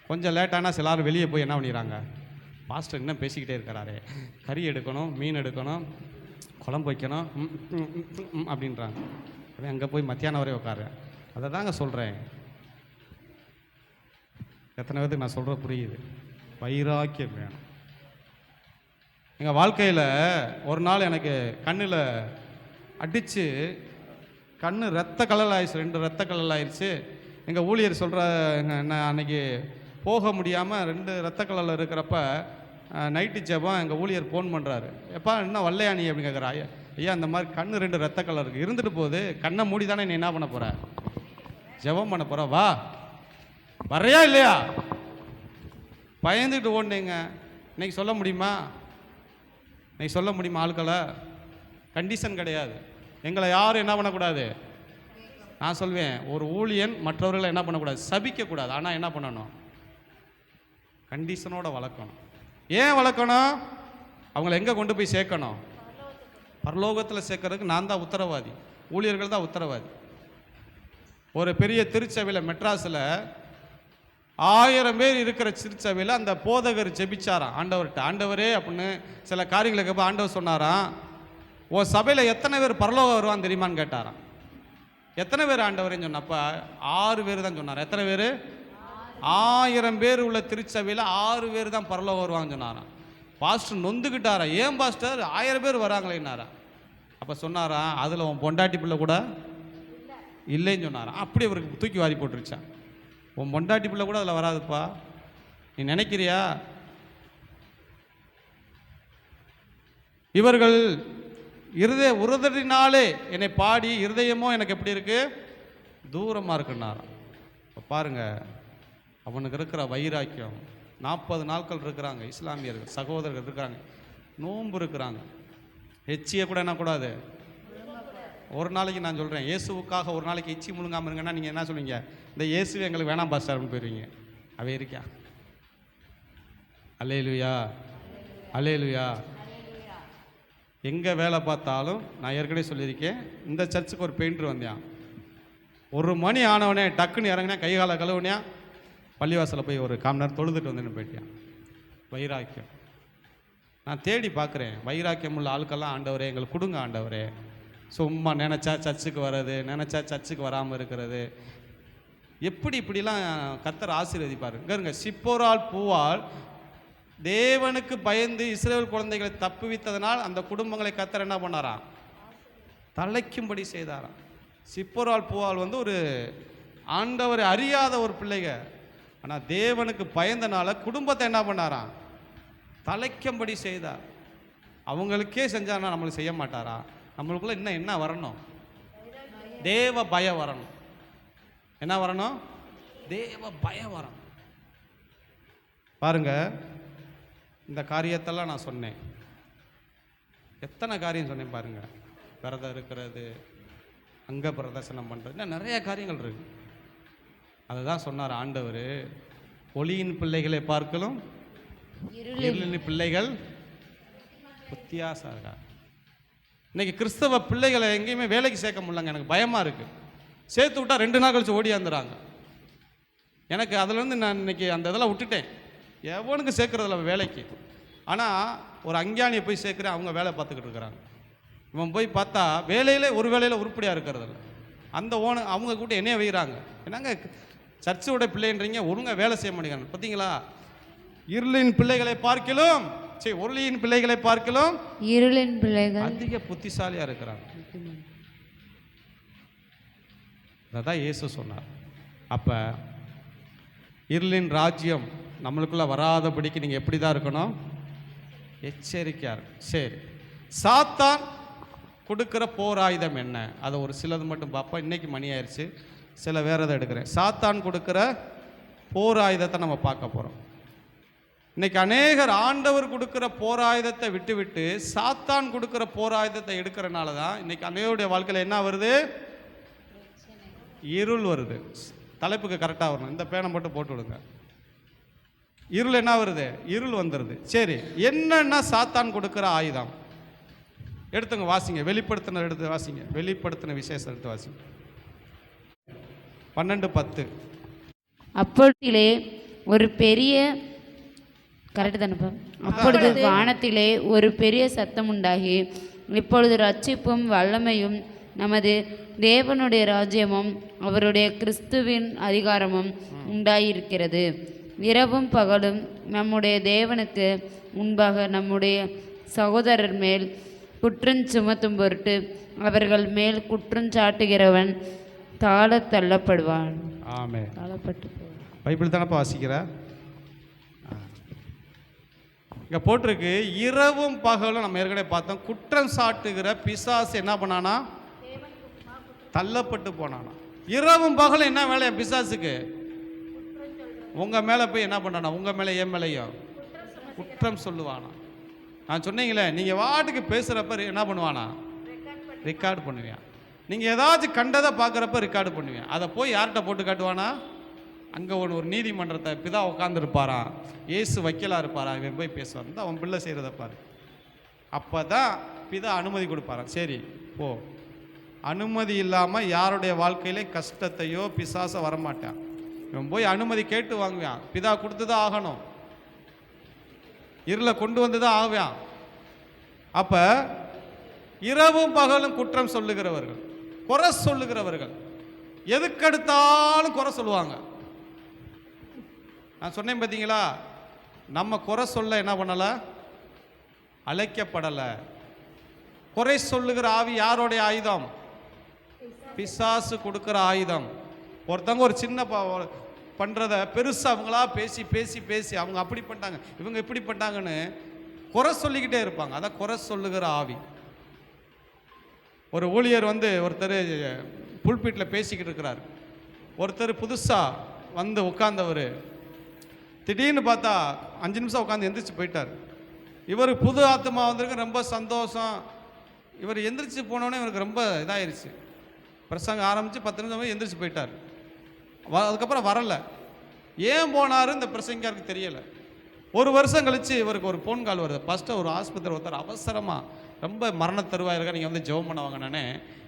கொஞ்சம் லேட்டானா சிலர் வெளியே போய் என்ன பண்ணிடுறாங்க, பாஸ்டர் இன்னும் பேசிக்கிட்டே இருக்கிறாரே, கறி எடுக்கணும், மீன் எடுக்கணும், குழம்பு வைக்கணும் அப்படின்றாங்க. அவன் அங்கே போய் மத்தியானம் வரை உட்காரு. அதை தாங்க சொல்கிறேன். எத்தனை பேருக்கு நான் சொல்கிற புரியுது? வைராக்கியம் வேணும். எங்கள் வாழ்க்கையில் ஒரு நாள் எனக்கு கண்ணில் அடித்து கண்ணு ரத்த கலல் ஆயிடுச்சு, 2 ரத்த கலல் ஆயிடுச்சு. எங்கள் ஊழியர் சொல்கிற, என்ன அன்னைக்கு போக முடியாமல் 2 ரத்த கலல் இருக்கிறப்ப நைட்டு ஜெபம் எங்கள் ஊழியர் ஃபோன் பண்ணுறாரு. எப்பா இன்னும் வல்லையா நீ அப்படின்னு கேட்குறா. ஐயா இந்த மாதிரி கண்ணு 2 ரத்த கலர் இருக்குது, இருந்துட்டு போகுது, கண்ணை மூடி தானே நீ என்ன பண்ண போகிற, ஜெபம் பண்ண போகிற, வா வரையா இல்லையா? பயந்துக்கிட்டு ஓடுனீங்க. இன்னைக்கு சொல்ல முடியுமா? இன்னைக்கு சொல்ல முடியுமா? ஆட்களை கண்டிஷன் கிடையாது. எங்களை யாரும் என்ன பண்ணக்கூடாது? நான் சொல்வேன், ஒரு ஊழியன் மற்றவர்களை என்ன பண்ணக்கூடாது? சபிக்கக்கூடாது. ஆனால் என்ன பண்ணணும்? கண்டிஷனோட வளர்க்கணும். ஏன் வளர்க்கணும்? அவங்கள எங்கே கொண்டு போய் சேர்க்கணும்? பரலோகத்தில் சேர்க்கறதுக்கு நான் தான் உத்தரவாதி, ஊழியர்கள் தான் உத்தரவாதி. ஒரு பெரிய திருச்சபையில் மெட்ராஸில் 1000 பேர் இருக்கிற திருச்சபையில் அந்த போதகர் ஜெபிச்சாராம் ஆண்டவர்கிட்ட. ஆண்டவரே அப்படின்னு சில காரியங்களுக்கு ஆண்டவர் சொன்னாராம், ஓ சபையில் எத்தனை பேர் பரலோகம் வருவான்னு தெரியுமான்னு கேட்டாராம். எத்தனை பேர் ஆண்டவரேன்னு சொன்னப்ப 6 பேர் தான் சொன்னார். எத்தனை பேர்? 1000 பேர் உள்ள திருச்சபையில் 6 பேர் தான் பரலோகம் வருவான்னு சொன்னாராம். பாஸ்டர் நொந்துக்கிட்டாரா, ஏன் பாஸ்டர் 1000 பேர் வராங்களேன்னாரா. அப்போ சொன்னாராம், அதில் உன் பொண்டாட்டி பிள்ளை கூட இல்லைன்னு சொன்னாராம். அப்படி அவருக்கு தூக்கி வாரி போட்டுருச்சான். உன் பொண்டாட்டி பிள்ளை கூட அதில் வராதுப்பா, நீ நினைக்கிறியா? இவர்கள் உறுதினாலே என்னை பாடி, இருதயமோ எனக்கு எப்படி இருக்கு? தூரமாக இருக்குன்னாராம். இப்போ பாருங்க, அவனுக்கு இருக்கிற வைராக்கியம். 40 நாட்கள் இருக்கிறாங்க, இஸ்லாமியர்கள் சகோதரர்கள் இருக்கிறாங்க, நோன்பு இருக்கிறாங்க. எச்சியை கூட என்ன கூடாது? ஒரு நாளைக்கு நான் சொல்கிறேன், இயேசுவுக்காக ஒரு நாளைக்கு எச்சி முழுங்காமல் இருங்கன்னா நீங்கள் என்ன சொல்லுவீங்க? இந்த இயேசுவே எங்களுக்கு வேணாம் பாஸ்டர் அப்படின்னு போயிடுவீங்க. அவே இருக்கியா? அல்லேலூயா, அல்லேலூயா. எங்கே வேலை பார்த்தாலும் நான் ஏற்கனவே சொல்லியிருக்கேன், இந்த சர்ச்சுக்கு ஒரு பெயிண்டர் வந்தேன், 1 மணி ஆனவனே டக்குன்னு இறங்கினேன், கை காலை கழுவுனியா, பள்ளிவாசலில் போய் ஒரு 1/4 மணி நேரம் தொழுதுட்டு வந்தேன்னு போயிட்டேன். வைராக்கியம். நான் தேடி பார்க்குறேன், வைராக்கியம் உள்ள ஆட்கள்லாம் ஆண்டவரே எங்களுக்கு கொடுங்க ஆண்டவரே. சும்மா நினச்சா சர்ச்சுக்கு வர்றது, நினச்சா சர்ச்சுக்கு வராமல் இருக்கிறது, இப்படிலாம் கர்த்தர் ஆசீர்வதிப்பார். இங்கே சிப்போரால் பூவால் தேவனுக்கு பயந்து இஸ்ரவேல் குழந்தைகளை தப்புவித்ததனால் அந்த குடும்பங்களை கர்த்தர் என்ன பண்ணாராம்? தலைக்கும்படி செய்தாராம். சிப்போரால் பூவால் ஒரு ஆண்டவரை அறியாத ஒரு பிள்ளைங்க, ஆனால் தேவனுக்கு பயந்தனால குடும்பத்தை என்ன பண்ணாராம்? தலைக்கும்படி செய்தார். அவங்களுக்கே செஞ்சானா நம்மளுக்கு செய்ய மாட்டாரா? நம்மளுக்குள்ள இன்னும் என்ன வரணும்? தேவ பயம் வரணும். என்ன வரணும்? தேவ பயம் வரணும். பாருங்க, இந்த காரியத்தெல்லாம் நான் சொன்னேன். எத்தனை காரியம் சொன்னேன் பாருங்க. விரதம் இருக்கிறது, அங்க பிரதர்சனம் பண்ணுறது, இன்னும் நிறைய காரியங்கள் இருக்கு. அதை தான் சொன்னார் ஆண்டவர், ஒளியின் பிள்ளைகளை பார்க்கலும் இருளின் பிள்ளைகள் வித்தியாசம் இருக்கா. இன்னைக்கு கிறிஸ்தவ பிள்ளைகளை எங்கேயுமே வேலைக்கு சேர்க்க முடியலங்க. எனக்கு பயமாக இருக்குது. சேர்த்து விட்டா 2 நாள் கழிச்சு ஓடியாந்துறாங்க. எனக்கு அதுலேருந்து நான் இன்னைக்கு அந்த இதெல்லாம் விட்டுட்டேன். எவனுக்கு சேர்க்குறதில்ல வேலைக்கு. ஆனால் ஒரு அஞ்ஞானியை போய் சேர்க்குறேன், அவங்க வேலை பார்த்துக்கிட்டு இருக்கிறாங்க. இவன் போய் பார்த்தா வேலையில் ஒரு வேலையில் உருப்படியாக இருக்கிறதில்ல. அந்த அவங்க கூட என்னைய வைக்கிறாங்க. என்னங்க சர்ச்சோட பிள்ளைன்றீங்க, ஒழுங்காக வேலை செய்ய மாட்டேங்கிறாங்க. பார்த்தீங்களா? இருளின் பிள்ளைகளை பார்க்கலும் ஒளியின் பிள்ளைகளை பார்க்கலும் இருளின் பிள்ளைகள் அதிக புத்திசாலியா இருக்கிறாங்க. அதான் இயேசு சொன்னார். அப்ப இருளின் ராஜ்யம் நம்மளுக்குள்ள வராதபடிக்கு நீங்க எப்படி தான் இருக்கணும்? எச்சரிக்கையா இருக்கு. சரி, சாத்தான் கொடுக்குற போராயுதம் என்ன? அதை ஒரு சிலது மட்டும் பார்ப்போம். இன்றைக்கி மணி ஆயிடுச்சு, சில வேறு எதை எடுக்கிறேன். சாத்தான் கொடுக்குற போராயுதத்தை நம்ம பார்க்க போகிறோம். இன்றைக்கி அநேகர் ஆண்டவர் கொடுக்குற போராயுதத்தை விட்டு விட்டு சாத்தான் கொடுக்குற போராயுதத்தை எடுக்கிறனால தான் இன்றைக்கி அநேகருடைய வாழ்க்கையில் என்ன வருது? இருள் வருது. தலைப்புக்கு கரெக்டாக வரணும். இந்த பேனை மட்டும் போட்டு விடுங்க. இருள் என்ன வருது? இருள் வந்துடுது. சரி, என்னன்னா சாத்தான் கொடுக்குற ஆயுதம்? எடுத்துங்க, வாசிங்க. வெளிப்படுத்தின எடுத்து வாசிங்க. வெளிப்படுத்தின விசேஷம் எடுத்து வாசிங்க. 12:10. அப்பொழுதிலே ஒரு பெரிய கரெக்டு தானப்பா? அப்பொழுது வானத்திலே ஒரு பெரிய சத்தம் உண்டாகி, இப்பொழுது ரட்சிப்பும் வல்லமையும் நமது தேவனுடைய ராஜ்யமும் அவருடைய கிறிஸ்துவின் அதிகாரமும் உண்டாயிருக்கிறது. இரவும் பகலும் நம்முடைய தேவனுக்கு முன்பாக நம்முடைய சகோதரர் மேல் குற்றம் சுமத்தும் பொருட்டு அவர்கள் மேல் குற்றம் சாட்டுகிறவன் தாழ தள்ளப்படுவான். ஆமே. தாழப்பட்டு பைபிள் தானப்பா வாசிக்கிற? இங்கே போட்டிருக்கு, இரவும் பகலும். நம்ம ஏற்கனவே பார்த்தோம், குற்றம் சாட்டுகிற பிசாசு என்ன பண்ணானா? தள்ளப்பட்டு போனானா. இரவும் பகலும் என்ன வேலையா பிசாசுக்கு? உங்கள் மேலே போய் என்ன பண்ணானா? உங்கள் மேலே என் மேலேயும் குற்றம் சொல்லுவானா. நான் சொன்னீங்களே, நீங்கள் வாட்டுக்கு பேசுகிறப்ப என்ன பண்ணுவானா? ரெக்கார்டு பண்ணுவேன். நீங்கள் ஏதாச்சும் கண்டதை பார்க்குறப்ப ரெக்கார்டு பண்ணுவேன். அதை போய் யார்கிட்ட போட்டு காட்டுவானா? அங்கே ஒரு நீதிமன்றத்தை பிதா உட்காந்துருப்பாரான், ஏசு வக்கீலாக இருப்பாரா, இவன் போய் பேசுவான். தான் அவன் பிள்ளை செய்கிறத பாரு. அப்போ தான் பிதா அனுமதி கொடுப்பாரான். சரி போ. அனுமதி இல்லாமல் யாருடைய வாழ்க்கையிலே கஷ்டத்தையோ பிசாசோ வரமாட்டான். இவன் போய் அனுமதி கேட்டு வாங்குவான். பிதா கொடுத்து தான் ஆகணும். இருளை கொண்டு வந்து தான் ஆகுவான். அப்போ இரவும் பகலும் குற்றம் சொல்லுகிறவர்கள், குறை சொல்லுகிறவர்கள், எதுக்கெடுத்தாலும் குறை சொல்லுவாங்க. நான் சொன்னேன் பார்த்தீங்களா, நம்ம குறை சொல்ல என்ன பண்ணலை? அழைக்கப்படலை. குறை சொல்லுகிற ஆவி யாரோடைய ஆயுதம்? பிசாசு கொடுக்குற ஆயுதம். ஒருத்தவங்க ஒரு சின்ன பண்ணுறத பெருசாக அவங்களா பேசி பேசி பேசி அவங்க அப்படி பண்ணிட்டாங்க, இவங்க இப்படி பண்ணிட்டாங்கன்னு குறை சொல்லிக்கிட்டே இருப்பாங்க. அதான் குறை சொல்லுகிற ஆவி. ஒரு ஊழியர் ஒருத்தர் புல்பீட்டில் பேசிக்கிட்டு இருக்கிறார். ஒருத்தர் புதுசாக வந்து உட்கார்ந்தவர் திடீர்னு பார்த்தா 5 நிமிஷம் உட்காந்து எந்திரிச்சு போயிட்டார். இவர் புது ஆத்மா வந்திருக்கு, ரொம்ப சந்தோஷம். இவர் எந்திரிச்சு போனோடனே இவருக்கு ரொம்ப இதாகிருச்சு. பிரசங்கம் ஆரம்பித்து 10 நிமிஷம் எந்திரிச்சு போயிட்டார். அதுக்கப்புறம் வரலை. ஏன் போனார் இந்த பிரசங்கருக்கு தெரியலை. 1 வருஷம் கழித்து இவருக்கு ஒரு ஃபோன் கால் வருது. ஃபஸ்ட்டு ஒரு ஆஸ்பத்திரி ஒருத்தர் அவசரமாக ரொம்ப மரண தருவாய் இருக்கா, நீங்கள் ஜெபம் பண்ண வாங்கினே.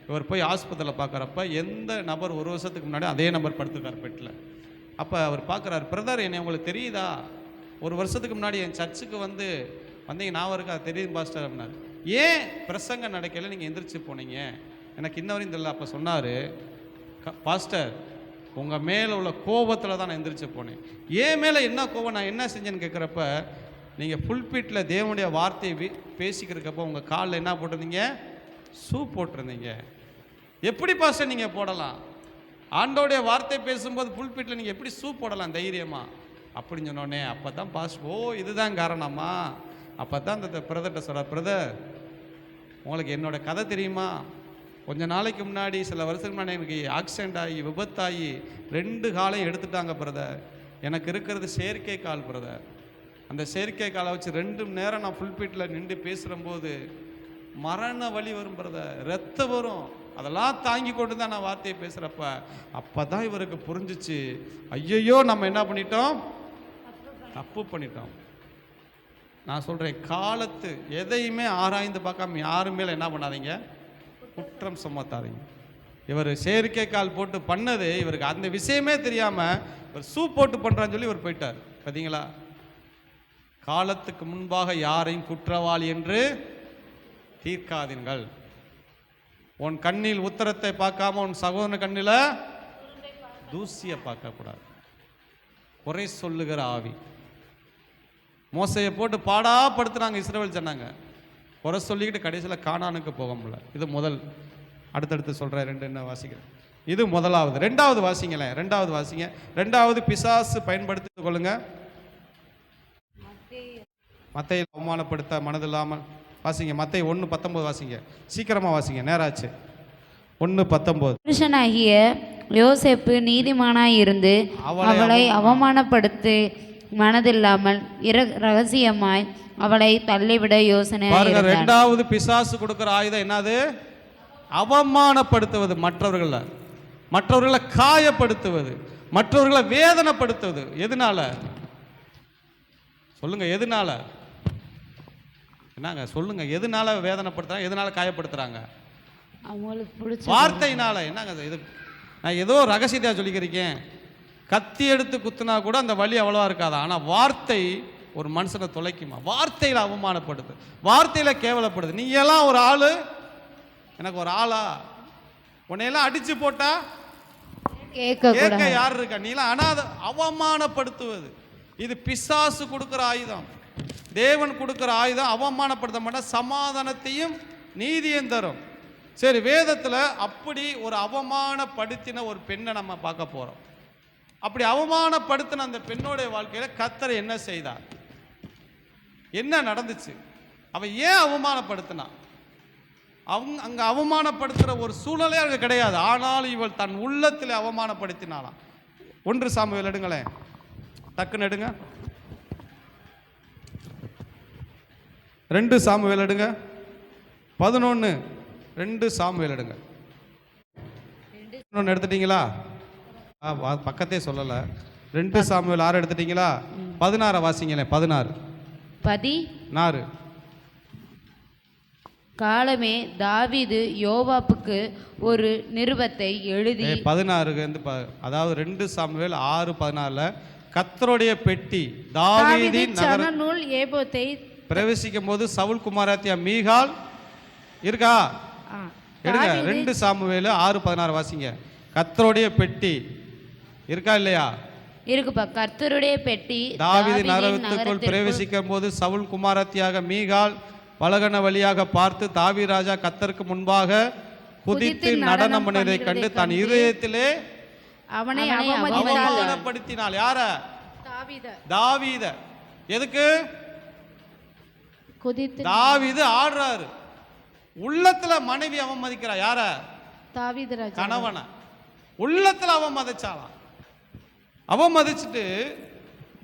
இவர் போய் ஆஸ்பத்திரியில் பார்க்குறப்ப எந்த நபர் 1 வருஷத்துக்கு முன்னாடி அதே நபர் படுத்துருக்கார் பெட்டில். அப்போ அவர் பார்க்குறாரு, பிரதர் என்னை உங்களுக்கு தெரியுதா? 1 வருஷத்துக்கு முன்னாடி என் சர்ச்சுக்கு வந்தீங்க, நான் இருக்கா தெரியும் பாஸ்டர் அப்படின்னாரு. ஏன் பிரசங்கம் நடக்கல நீங்கள் எந்திரிச்சு போனீங்க? எனக்கு இன்ன வரையும் தெரியல. அப்போ சொன்னார், பாஸ்டர் உங்கள் மேலே உள்ள கோபத்தில் தான் நான் எந்திரிச்சு போனேன். ஏன் மேலே என்ன கோபம், நான் என்ன செஞ்சேன்னு கேட்குறப்ப, நீங்கள் புல்பீட்டில் தேவனுடைய வார்த்தையை பேசிக்கிறப்போ உங்கள் காலில் என்ன போட்டிருந்தீங்க? ஷூ போட்டிருந்தீங்க. எப்படி பாஸ்டர் நீங்கள் போடலாம்? ஆண்டோடைய வார்த்தை பேசும்போது புல்பீட்டில் நீங்கள் எப்படி ஷூ போடலாம் தைரியமா அப்படின்னு சொன்னோடனே, அப்போ தான் பாஸ்டர், ஓ இதுதான் காரணமா? அப்போ தான் அந்த பிரதர்கிட்ட சொல்கிறார், பிரதர் உங்களுக்கு என்னோட கதை தெரியுமா? கொஞ்ச நாளைக்கு முன்னாடி, சில வருஷத்துக்கு முன்னாடி எனக்கு ஆக்சிடெண்ட் ஆகி விபத்தாகி 2 காலையும் எடுத்துட்டாங்க பிரதர். எனக்கு இருக்கிறது செயற்கை கால் பிரதர். அந்த செயற்கை காலை வச்சு 2 மணி நேரம் நான் புல்பீட்டில் நின்று பேசுகிறம்போது மரண வலி வரும் பிரதர், ரத்தம் வரும். அதெல்லாம் தாங்கி கொண்டு தான் நான் வார்த்தையை பேசுகிறப்ப அப்போ தான் இவருக்கு புரிஞ்சிச்சு, ஐயையோ நம்ம என்ன பண்ணிட்டோம், தப்பு பண்ணிட்டோம். நான் சொல்கிறேன், காலத்து எதையுமே ஆராய்ந்து பார்க்காம யாரும் மேலே என்ன பண்ணாதீங்க, குற்றம் சுமத்தாதீங்க. இவர் செயற்கை கால் போட்டு பண்ணது இவருக்கு அந்த விஷயமே தெரியாமல் இவர் ஷூ போட்டு பண்ணுறான்னு சொல்லி இவர் போயிட்டார். பார்த்தீங்களா? காலத்துக்கு முன்பாக யாரையும் குற்றவாளி என்று தீர்க்காதீர்கள். உன் கண்ணில் உத்தரத்தை பார்க்காம உன் சகோதரன் கண்ணில் தூசியை பார்க்கக்கூடாது. குறை சொல்லுகிற ஆவி. மோசையை போட்டு பாடாப்படுத்துனாங்க இஸ்ரவேல் சொன்னாங்க. குறை சொல்லிக்கிட்டு கடைசியில் கானானுக்கு போக முடியல. இது முதல். அடுத்தடுத்து சொல்கிறேன், 2 என்ன வாசிக்கிறேன். இது முதலாவது. 2வது வாசிங்களேன். 2வது வாசிங்க. 2வது பிசாசு பயன்படுத்தி கொள்ளுங்க. மத்தையில் அவமானப்படுத்த மனதில்லாமல் வாசிங்க, மத்தேயு 1:19 வாசிங்க, சீக்கிரமாக வாசிங்க, நேராச்சு. 1:19. புருஷனாகிய யோசேப்பு நீதிமானாய் இருந்து அவளை அவமானப்படுத்தி மனதில்லாமல் ரகசியமாய் அவளை தள்ளிவிட யோசனை. ரெண்டாவது பிசாசு கொடுக்கிற ஆயுதம் என்னது? அவமானப்படுத்துவது, மற்றவர்களை காயப்படுத்துவது, மற்றவர்களை வேதனைப்படுத்துவது. எதனால சொல்லுங்க? எதனால? என்னங்க சொல்லுங்க? எதனால வேதனைப்படுத்துறாங்க? எதனால காயப்படுத்துறாங்க? அவங்களுக்கு பிடிச்ச வார்த்தையினால. என்னங்க இது? நான் ஏதோ ரகசியத்தையா சொல்லிக்கிறேன். கத்தி எடுத்து குத்துனா கூட அந்த வலி அவ்வளவா இருக்காதா? ஆனால் வார்த்தை ஒரு மனுஷனை தொலைக்குமா? வார்த்தையில் அவமானப்படுது, வார்த்தையில் கேவலப்படுது. நீ எல்லாம் ஒரு ஆளு, எனக்கு ஒரு ஆளா? உன்னையெல்லாம் அடிச்சு போட்டா கேட்க யார் இருக்கா? நீலாம் அனாத. அவமானப்படுத்துவது இது பிசாசு கொடுக்கிற ஆயுதம். தேவன் கொடுக்கிற ஆயுதம் அவமானப்படுத்த மாட்டா, சமாதானத்தையும் நீதியும் தரும். சரி, வேதத்தில் அப்படி ஒரு அவமானப்படுத்தின ஒரு பெண்ணை நம்ம பார்க்க போறோம். அப்படி அவமானப்படுத்தின அந்த பெண்ணோடைய வாழ்க்கையில கர்த்தர் என்ன செய்தார்? என்ன நடந்துச்சு? அவ ஏன் அவமானப்படுத்தினா? அங்க அவமானப்படுத்துகிற ஒரு சூழ்நிலை அங்கே கிடையாது. ஆனால் இவள் தன் உள்ளத்தில் அவமானப்படுத்தினாலாம். 1 சாமுவேல் எடுங்களேன், டக்குன்னு எடுங்க. 2 சாமுவேல் எடுங்க. 11 2 சாமுவேல் எடுங்க. 11 எடுத்துட்டீங்களா? பக்கத்தே சொல்லலை. 2 சாமுவேல் 6 எடுத்துட்டீங்களா? 16 வாசிங்களேன். 16 காலமே தாவீது யோவாப்புக்கு ஒரு நிருபத்தை எழுதி 16 அதாவது 2 சாமுவேல் 6:16 கர்த்தருடைய பெட்டி தாவீதின் நகரநூல் ஏபோத்தை பிரவேசிக்கும் போது சவுல் குமாரத்தியா மீகால் இருக்கா? எடுங்க. 2 சாமுவேல் 6:16 வாசிங்க. கர்த்தருடைய பெட்டி இருக்கா இல்லையா? இருக்குப்பா. கர்த்தருடைய பெட்டி தாவீது நகரத்துக்குள் பிரவேசிக்கும் போது சவுல் குமாரத்தியாக மீகால் பலகன வழியாக பார்த்து தாவீது ராஜா கர்த்தருக்கு முன்பாக குதித்து நடனம் பண்ணியதை கண்டு தன் இதயத்திலே அவனை அவமானப்படுத்தினாள். யார? தாவீத. எதுக்கு? தாவீது ஆடுறாரு. உள்ளத்துல மனைவி அவமதிக்கிறா. யார? தாவீது ராஜா கணவனை. உள்ளத்துல அவமதிச்சாலாம். அவமதிச்சுட்டு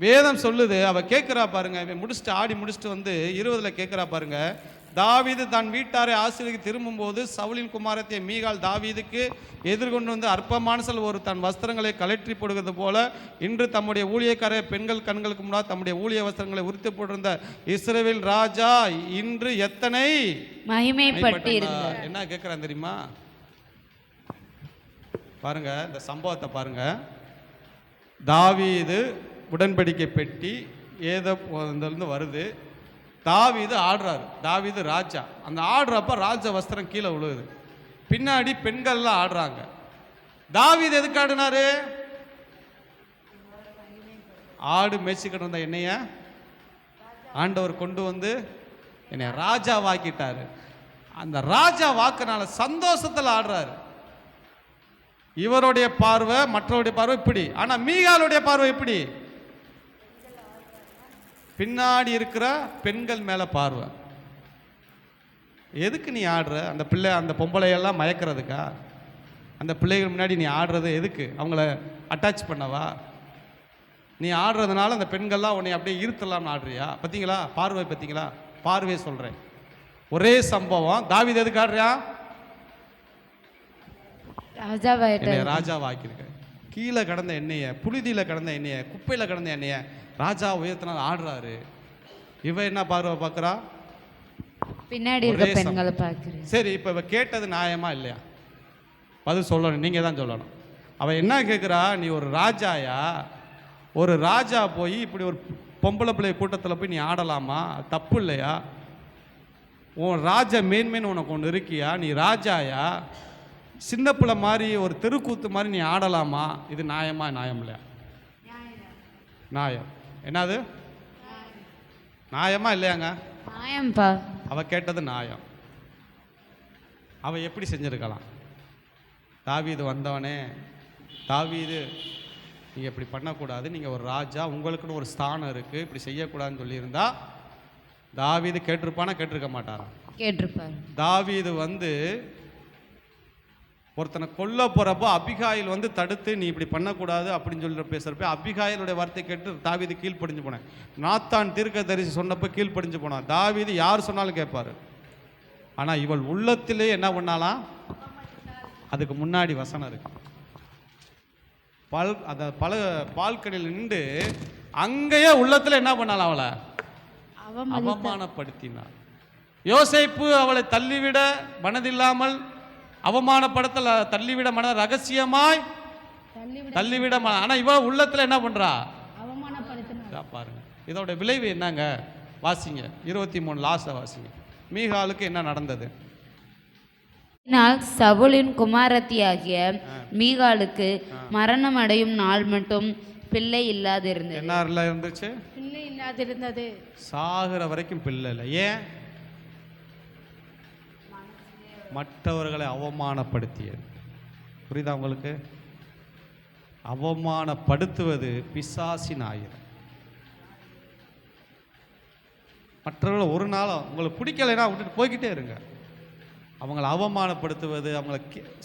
வேதம் சொல்லுது, அவ கேட்கிறா பாருங்க. முடிச்சுட்டு ஆடி முடிச்சுட்டு வந்து 20 கேட்கிறா பாருங்க. தாவீது தன் வீட்டாரை ஆசீர்வதிக்கு திரும்பும் போது சவுலின் குமாரத்திய மீகால் தாவீதுக்கு எதிர்கொண்டு வந்து அற்பமான ஒரு தன் வஸ்திரங்களை கலற்றி போடுகிறது போல இன்று தம்முடைய ஊழியக்கார பெண்கள் கண்களுக்கு முன்னால் தம்முடைய ஊழிய வஸ்திரங்களை உரித்து போட்டிருந்த இஸ்ரவேல் ராஜா இன்று எத்தனை மகிமைப்பட்டு இருந்தார். என்ன கேட்கிறான் தெரியுமா? பாருங்க இந்த சம்பவத்தை பாருங்க. தாவீது உடன்படிக்கை பெட்டி ஏதோந்து வருது. தாவீது ஆடுறாரு. தாவீது ராஜா. அந்த ஆடுறப்ப ராஜ வஸ்திரம் கீழே விழுகுது. பின்னாடி பெண்கள்லாம் ஆடுறாங்க. தாவீது எதுக்கு ஆடுனாரு? ஆடு மேய்ச்சிக்கிட்டு இருந்த என்னைய ஆண்டவர் கொண்டு வந்து என்னை ராஜா வாக்கிட்டாரு. அந்த ராஜா வாக்குனால சந்தோஷத்தில் ஆடுறாரு. இவருடைய பார்வை மற்றவருடைய பார்வை இப்படி. ஆனா மீகாலுடைய பார்வை எப்படி? பின்னாடி இருக்கிற பெண்கள் மேல பார்வை. எதுக்கு நீ ஆடுற? அந்த பிள்ளை அந்த பொம்பளையெல்லாம் மயக்கிறதுக்கா? அந்த பிள்ளைகள் முன்னாடி நீ ஆடுறது எதுக்கு? அவங்கள அட்டாச் பண்ணவா? நீ ஆடுறதுனால அந்த பெண்கள்லாம் உன்னை அப்படியே இருத்தலாம்னு ஆடுறியா? பார்த்தீங்களா பார்வை? பார்த்தீங்களா பார்வையை சொல்கிறேன். ஒரே சம்பவம். தாவீது எதுக்கு ஆடுறியா? ராஜாவாக்கியிருக்க. கீழே கடந்த எண்ணெய, புழுதியில் கடந்த எண்ணெய, குப்பையில் கடந்த எண்ணெய ராஜா உயர்த்தினால் ஆடுறாரு. இவ என்ன பார்வை பார்க்குறா? பின்னாடி இருக்க பெண்களை பார்க்குறேன். சரி, இப்போ இவ கேட்டது நியாயமா இல்லையா? பதில் சொல்லணும், நீங்கள் தான் சொல்லணும். அவள் என்ன கேட்குறா? நீ ஒரு ராஜாயா? ஒரு ராஜா போய் இப்படி ஒரு பொம்பளை பிள்ளை கூட்டத்தில் போய் நீ ஆடலாமா? தப்பு இல்லையா? உன் ராஜ மேன்மேன்னு உனக்கு ஒன்று இருக்கியா? நீ ராஜாயா? சின்ன பிள்ளை மாதிரி ஒரு தெருக்கூத்து மாதிரி நீ ஆடலாமா? இது நியாயமா? நியாயம் இல்லையா? நியாயம். என்னது நியாயமா இல்லையாங்க? நியாயம்பா. அவ கேட்டது நியாயம். அவ எப்படி செஞ்சிருக்கலாம்? தாவீது வந்தவனே, தாவீது நீங்கள் இப்படி பண்ணக்கூடாது, நீங்கள் ஒரு ராஜா, உங்களுக்குன்னு ஒரு ஸ்தானம் இருக்குது, இப்படி செய்யக்கூடாதுன்னு சொல்லியிருந்தா தாவீது கேட்டிருப்பானா கேட்டிருக்க மாட்டாராம்? கேட்டிருப்பார். தாவீது வந்து ஒருத்தனை கொல்ல போகிறப்போ அபிகாயில் வந்து தடுத்து நீ இப்படி பண்ணக்கூடாது அப்படின்னு சொல்லி பேசுகிறப்ப அபிகாயிலுடைய வார்த்தை கேட்டு தாவீது கீழ்ப்படிஞ்சு போனேன். நாத்தான் தீர்க்கதரிசி சொன்னப்போ கீழ்ப்படிஞ்சு போனான். தாவீது யார் சொன்னாலும் கேட்பார். ஆனால் இவள் உள்ளத்திலே என்ன பண்ணாலாம்? அதுக்கு முன்னாடி வசனம் இருக்கு. பால்கடையில் நின்று அங்கேயே உள்ளத்தில் என்ன பண்ணாலாம்? அவளை அவமானப்படுத்தினார். யோசேப்பு அவளை தள்ளிவிட மனதில்லாமல் அவமானப்படுத்தல, தள்ளிவிட மன ரகசியமாய் தள்ளிவிட. ஆனா இவ உள்ளத்துல என்ன பண்றா? பாருங்க இதோட விளைவு என்னங்க? வாசிங்க 23 லாஸ்ட வாசிங்க. மீகாலுக்கு என்ன நடந்தது? சவுலின் குமாரத்தியாகிய மீகாலுக்கு மரணம் அடையும் நாள் மட்டும் பிள்ளை இல்லாதிருந்தது. என்ன இருந்துச்சு? பிள்ளை இல்லாதிருந்தது. சாகுற வரைக்கும் பிள்ளை இல்லை. ஏன்? மற்றவர்களை அவமானப்படுத்தியது. புரியுதா உங்களுக்கு? அவமானப்படுத்துவது பிசாசின் ஆயுதம். மற்றவர்களை ஒரு நாளும் உங்களுக்கு பிடிக்கலைன்னா விட்டுட்டு போய்கிட்டே இருங்க. அவங்கள அவமானப்படுத்துவது, அவங்கள